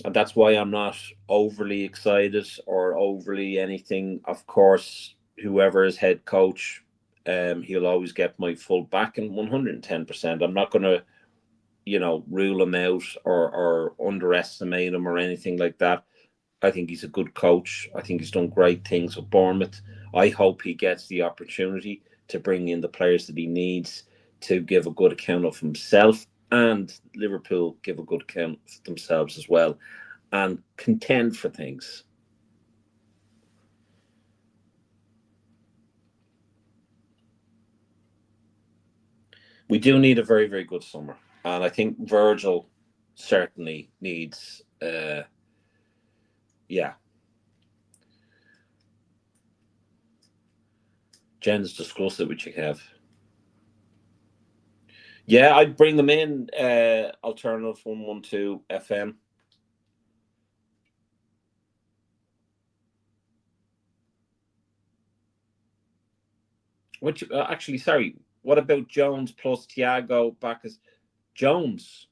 And that's why I'm not overly excited or overly anything. Of course, whoever is head coach, he'll always get my full backing, 110%. I'm not going to, rule him out or underestimate him or anything like that. I think he's a good coach. I think he's done great things with Bournemouth. I hope he gets the opportunity to bring in the players that he needs to give a good account of himself, and Liverpool give a good account of themselves as well and contend for things. We do need a very, very good summer. And I think Virgil certainly needs, Jen's discussed it with you, Kev. Yeah, I'd bring them in, alternative 112 FM. Which actually, sorry, what about Jones plus Thiago back as Jones?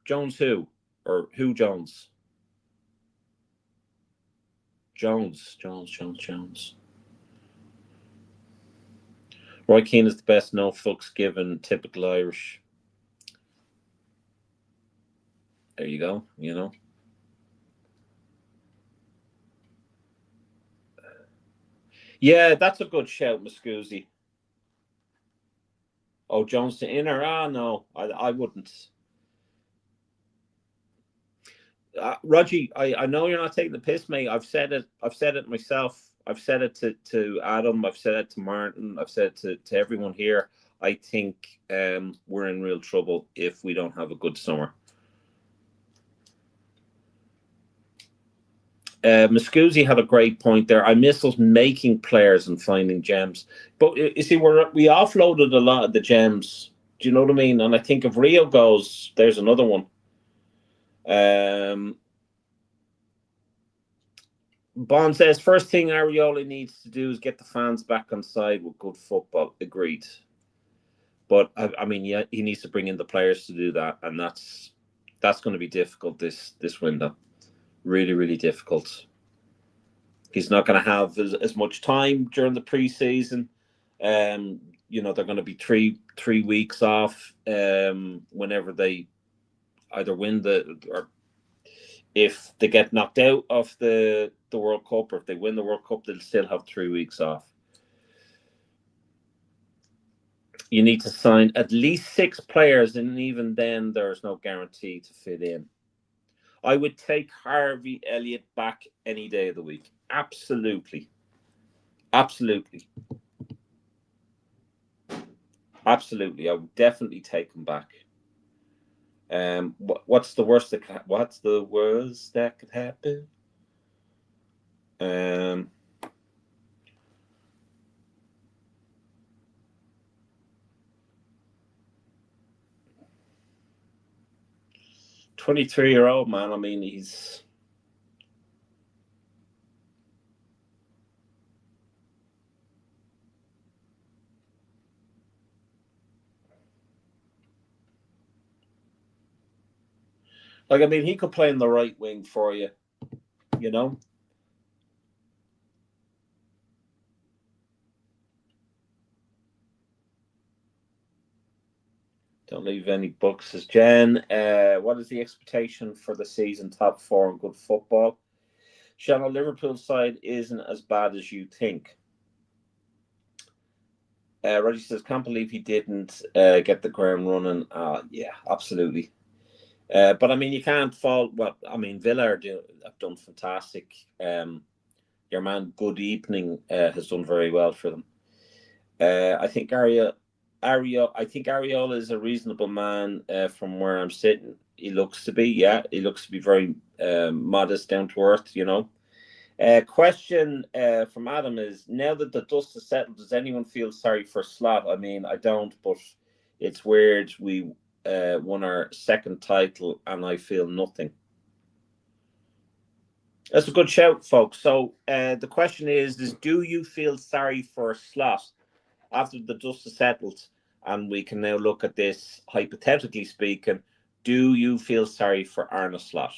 Jones who? Or who Jones? Jones. Roy Keane is the best, no fucks given, typical Irish. There you go, Yeah, that's a good shout, Muscuzzi. Oh, Jones to inner? No, I wouldn't. Rogie, I know you're not taking the piss, mate. I've said it myself. I've said it to Adam. I've said it to Martin. I've said it to everyone here. I think we're in real trouble if we don't have a good summer. Muscuzzi had a great point there. I miss us making players and finding gems. But you see, we offloaded a lot of the gems. Do you know what I mean? And I think if Rio goes, there's another one. Bond says, first thing Areola needs to do is get the fans back on side with good football. Agreed. But, I mean, yeah, he needs to bring in the players to do that. And that's going to be difficult this window. Really, really difficult. He's not going to have as much time during the preseason. They're going to be three weeks off whenever they either win or if they get knocked out of the World Cup, or if they win the World Cup, they'll still have 3 weeks off. You need to sign at least 6 players, and even then, there's no guarantee to fit in. I would take Harvey Elliott back any day of the week. Absolutely. Absolutely, I would definitely take him back. What's the worst that could happen? Um, 23-year-old man. I mean, he's like, I mean, he could play in the right wing for you. You know, don't leave any books. Says Jen. What is the expectation for the season? Top four in good football. Shannon, Liverpool side isn't as bad as you think. Roger says, can't believe he didn't get the ground running. Yeah, absolutely. But I mean, you can't fault. Well, I mean, Villa have done fantastic. Your man, Good Evening, has done very well for them. I think I think Ariola is a reasonable man from where I'm sitting. He looks to be, yeah, he looks to be very modest, down to earth. Question from Adam is: now that the dust has settled, does anyone feel sorry for Slot? I mean, I don't, but it's weird. We won our second title, and I feel nothing. That's a good shout, folks. So the question is: do you feel sorry for Slot after the dust has settled? And we can now look at this hypothetically speaking. Do you feel sorry for Arne Slot?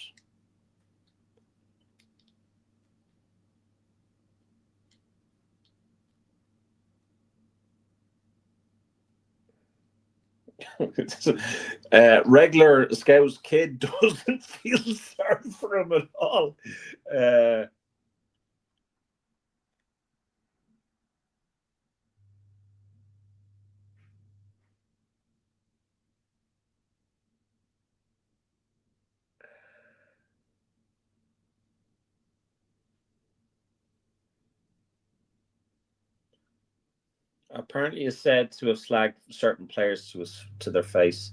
Regular Scouse kid doesn't feel sorry for him at all. Uh, Apparently is said to have slagged certain players to their face.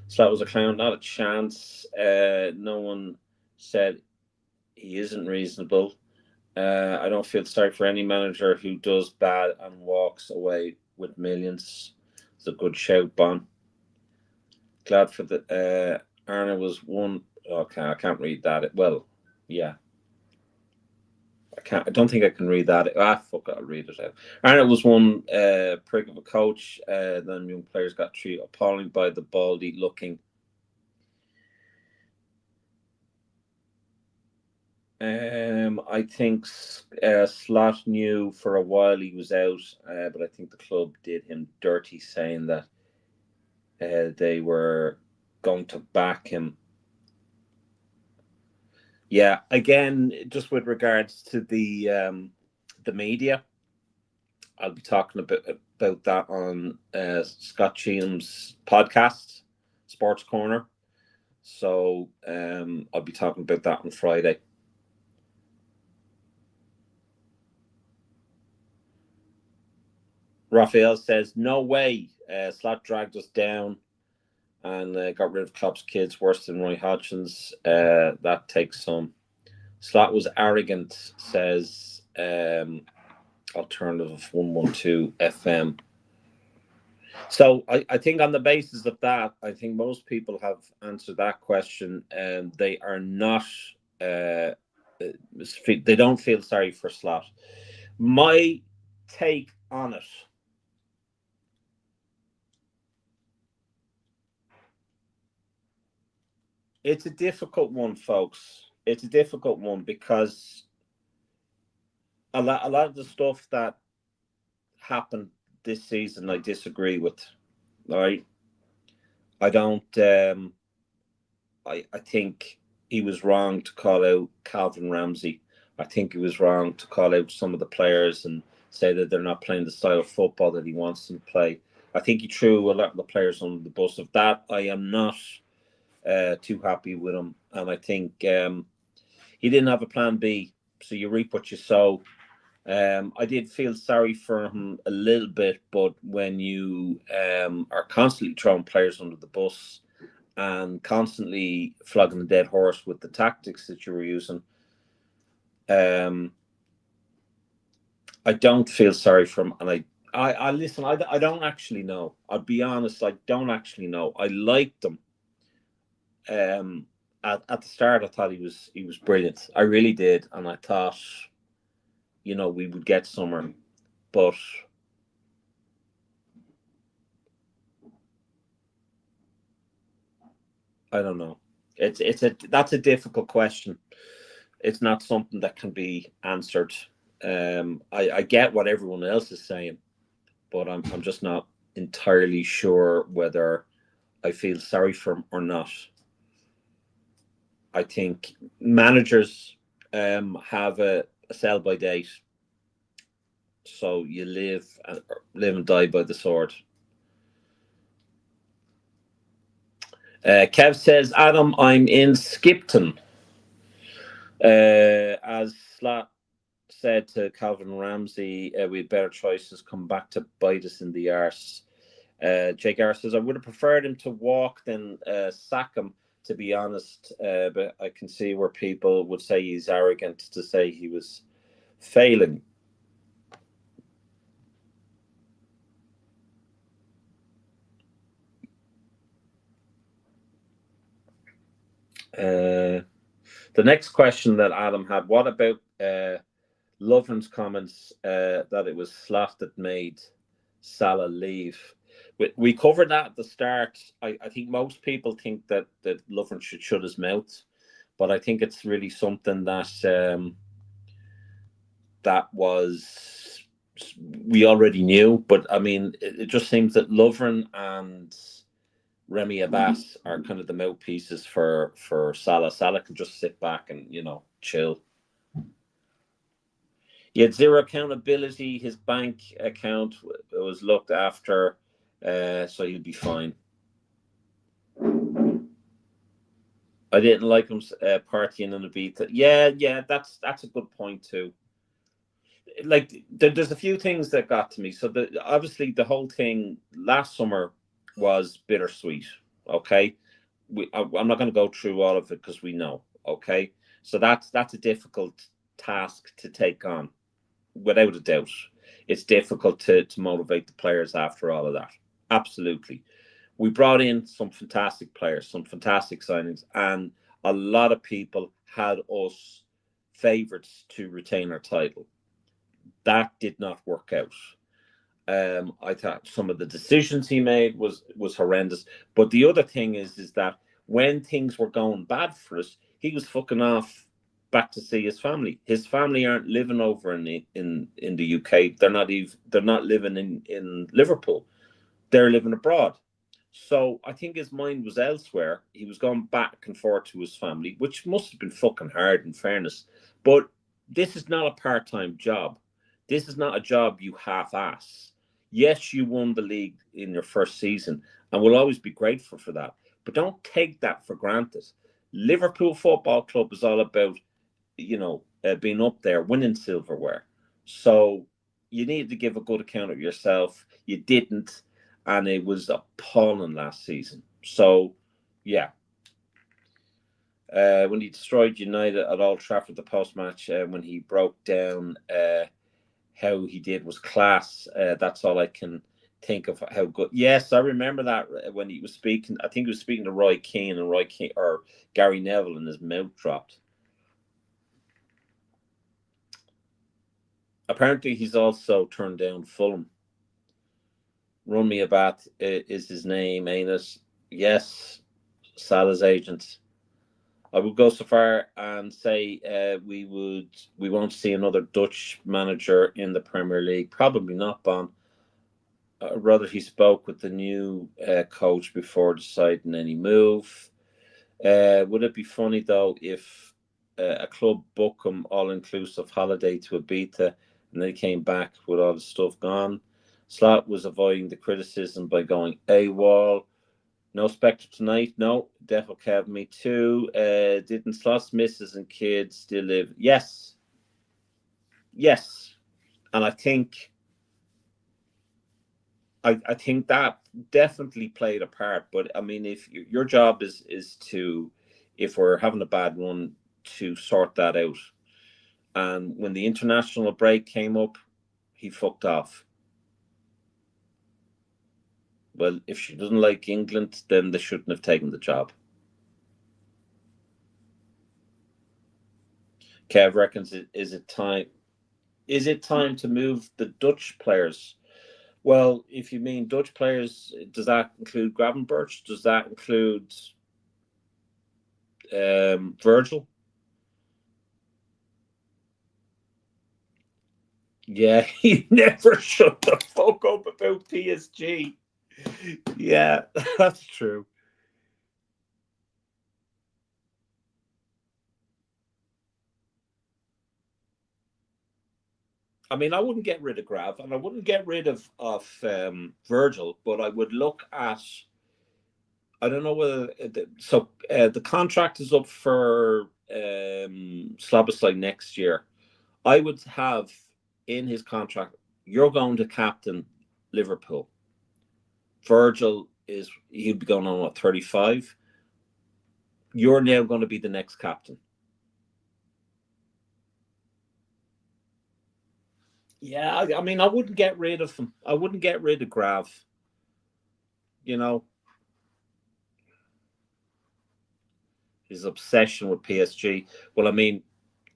So that was a clown, not a chance. No one said he isn't reasonable. I don't feel sorry for any manager who does bad and walks away with millions. It's a good shout, Bon. Glad for the Arna was one. Okay, I can't read that. Well, yeah, I can't. I don't think I can read that. Fuck it, I'll read it out. Arna was one prick of a coach. Then young players got treated appalling by the baldy looking. I think Slot knew for a while he was out, but I think the club did him dirty, saying that they were going to back him. Yeah, again, just with regards to the media, I'll be talking about that on Scott Cheatham's podcast, Sports Corner. So I'll be talking about that on Friday. Raphael says, no way. Slot dragged us down and got rid of Klopp's kids worse than Roy Hodgson's. That takes some. Slot was arrogant, says Alternative 112 FM. So I think on the basis of that, I think most people have answered that question, and they are not. They don't feel sorry for Slot. My take on it. It's a difficult one, folks. It's a difficult one because a lot of the stuff that happened this season, I disagree with. All right, I don't. I think he was wrong to call out Calvin Ramsey. I think he was wrong to call out some of the players and say that they're not playing the style of football that he wants them to play. I think he threw a lot of the players under the bus. Of that, I am not too happy with him, and I think he didn't have a plan B. So you reap what you sow. I did feel sorry for him a little bit, but when you are constantly throwing players under the bus and constantly flogging the dead horse with the tactics that you were using, I don't feel sorry for him. And I listen. I don't actually know. I'll be honest. I don't actually know. I liked him. At the start, I thought he was brilliant. I really did, and I thought, we would get somewhere, but I don't know. That's a difficult question. It's not something that can be answered. I get what everyone else is saying, but I'm just not entirely sure whether I feel sorry for him or not. I think managers have a sell by date, so you live and die by the sword. Kev says, Adam, I'm in Skipton. As Slot said to Calvin Ramsey, we had better choices come back to bite us in the arse. Jake R says, I would have preferred him to walk than sack him, to be honest. But I can see where people would say he's arrogant to say he was failing. The next question that Adam had, what about Lovren's comments that it was Slot that made Salah leave? We covered that at the start. I think most people think that Lovren should shut his mouth, but I think it's really something that that was we already knew. But I mean, it just seems that Lovren and Remy Abbas are kind of the mouthpieces for Salah. Salah can just sit back and chill. He had zero accountability. His bank account was looked after, so he'll be fine. I didn't like him partying on the beat. Yeah, that's a good point too. Like there's a few things that got to me. So obviously the whole thing last summer was bittersweet. Okay, I'm not going to go through all of it because we know. Okay, so that's a difficult task to take on, without a doubt. It's difficult to motivate the players after all of that. Absolutely. We brought in some fantastic players, some fantastic signings, and a lot of people had us favourites to retain our title. That did not work out. I thought some of the decisions he made was horrendous. But the other thing is that when things were going bad for us, he was fucking off back to see his family. His family aren't living over in the UK. They're not living in Liverpool. They're living abroad. So I think his mind was elsewhere. He was going back and forth to his family, which must have been fucking hard, in fairness. But this is not a part-time job. This is not a job you half-ass. Yes, you won the league in your first season, and we'll always be grateful for that. But don't take that for granted. Liverpool Football Club is all about, being up there, winning silverware. So you need to give a good account of yourself. You didn't, and it was appalling last season. So, yeah. When he destroyed United at Old Trafford, the post-match, when he broke down how he did was class. That's all I can think of how good. Yes, I remember that when he was speaking. I think he was speaking to Roy Keane, and Roy Keane or Gary Neville, and his mouth dropped. Apparently, he's also turned down Fulham. Run Me a Bat is his name, ain't it? Yes, Salah's agent. I would go so far and say we won't see another Dutch manager in the Premier League. Probably not, Bon. Rather, he spoke with the new coach before deciding any move. Would it be funny though if a club booked him all-inclusive holiday to Ibiza and then he came back with all the stuff gone? Slot was avoiding the criticism by going AWOL. No Spectre tonight. No. Devil Kev, me too. Didn't Slot's missus and kids still live? Yes. Yes. And I think that definitely played a part. But I mean, if your job is to, if we're having a bad run, to sort that out. And when the international break came up, he fucked off. Well, if she doesn't like England, then they shouldn't have taken the job. Kev reckons, is it time? Is it time to move the Dutch players? Well, if you mean Dutch players, does that include Gravenberch? Does that include Virgil? Yeah, he never shut the fuck up about PSG. Yeah, that's true. I mean, I wouldn't get rid of Grav, and I wouldn't get rid of Virgil, but I would look at. I don't know whether the contract is up for Slabosai next year. I would have in his contract, you're going to captain Liverpool. Virgil he'd be going on what, 35. You're now going to be the next captain. Yeah, I mean, I wouldn't get rid of him. I wouldn't get rid of Grav. You know, his obsession with PSG. Well, I mean,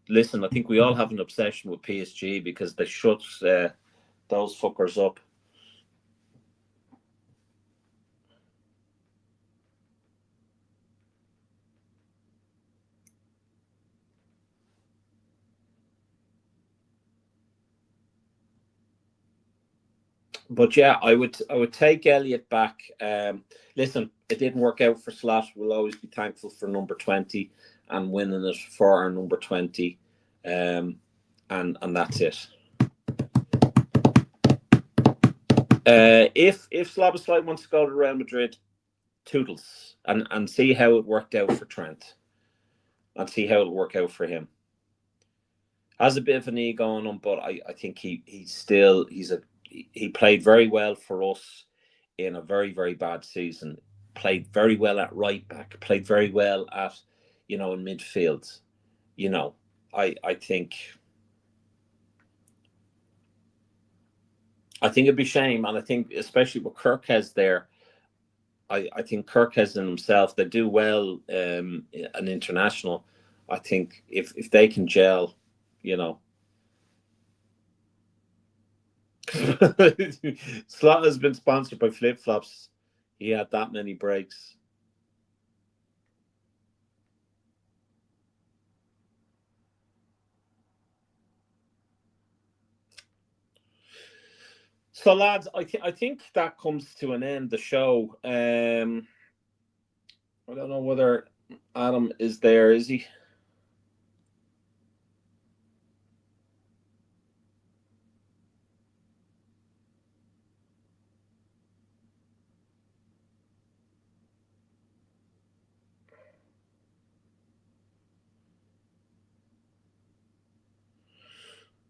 listen, I think we all have an obsession with PSG because they shut those fuckers up. But yeah, I would take Elliot back. Listen, it didn't work out for Slot. We'll always be thankful for number 20 and winning it for our number 20. And that's it. If Slabosly wants to go to Real Madrid, toodles, and see how it worked out for Trent, and see how it'll work out for him. Has a bit of an ego on him, but I think he played very well for us in a very, very bad season. Played very well at right back. Played very well at, in midfield. You know, I think it'd be a shame, and I think especially with Kirkes there, I think Kirkes and himself, they do well an international. I think if they can gel, you know. Slot has been sponsored by Flip Flops. He had that many breaks. So, lads, I think that comes to an end. The show. I don't know whether Adam is there. Is he?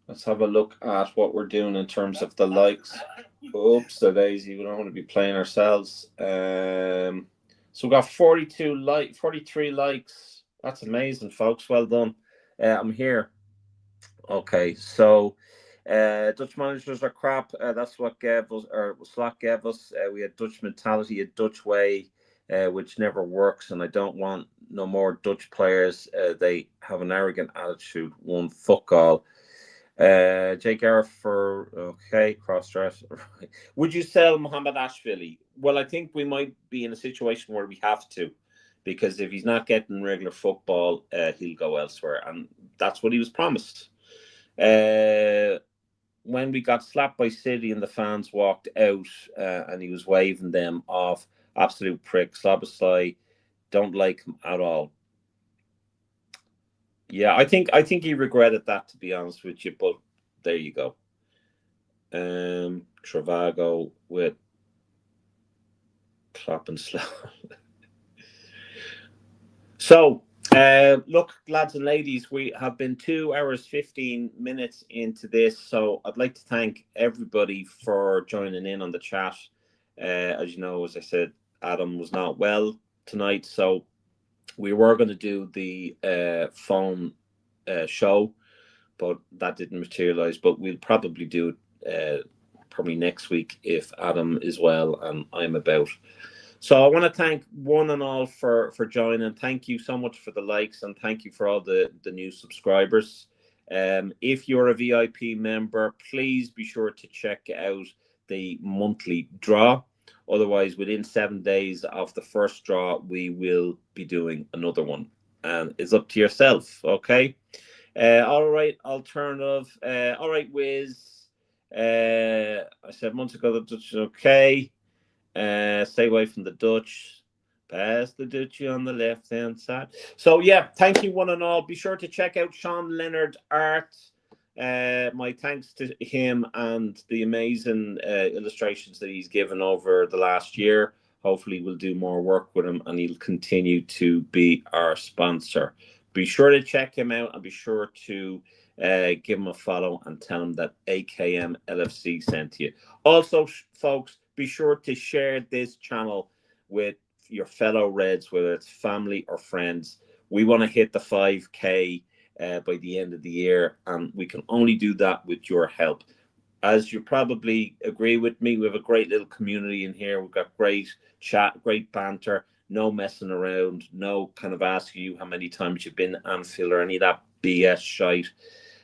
Let's have a look at what we're doing in terms of the likes. Oops, the daisy. We don't want to be playing ourselves. So we got 43 likes. That's amazing, folks. Well done. I'm here. Okay, so Dutch managers are crap. That's what gave us, or Slack gave us. We had Dutch mentality, a Dutch way, which never works, and I don't want no more Dutch players. They have an arrogant attitude. One fuck all. Jake Gareth for okay cross dress. Would you sell Mohamed Ashvili? Well, I think we might be in a situation where we have to, because if he's not getting regular football, he'll go elsewhere, and that's what he was promised. When we got slapped by City and the fans walked out, and he was waving them off, absolute prick. Slabosly, don't like him at all. Yeah, I think he regretted that, to be honest with you. But there you go. Travago with clap and slap. So Look, lads and ladies, we have been 2 hours 15 minutes into this, so I'd like to thank everybody for joining in on the chat. As you know, as I said, Adam was not well tonight, so we were going to do the phone show, but that didn't materialize. But we'll probably do it probably next week if Adam is well and I'm about. So I want to thank one and all for joining. Thank you so much for the likes, and thank you for all the new subscribers. If you're a VIP member, please be sure to check out the monthly draw. Otherwise, within 7 days of the first draw, we will be doing another one. And it's up to yourself, okay? All right, alternative. All right, Wiz. I said months ago that Dutch is okay. Stay away from the Dutch. Pass the Dutchie on the left hand side. So yeah, thank you one and all. Be sure to check out Sean Leonard Art. My thanks to him and the amazing illustrations that he's given over the last year. Hopefully we'll do more work with him and he'll continue to be our sponsor. Be sure to check him out and be sure to give him a follow and tell him that AKM LFC sent you. Also, folks, be sure to share this channel with your fellow Reds, whether it's family or friends. We want to hit the 5K by the end of the year, and we can only do that with your help. As you probably agree with me, we have a great little community in here. We've got great chat, great banter, no messing around, no kind of asking you how many times you've been to Anfield or any of that BS shite.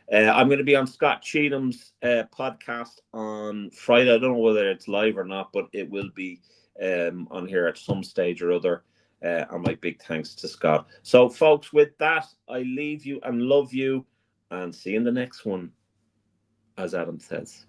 I'm going to be on Scott Cheatham's podcast on Friday. I don't know whether it's live or not, but it will be on here at some stage or other. And my big thanks to Scott. So, folks, with that, I leave you and love you and see you in the next one, as Adam says.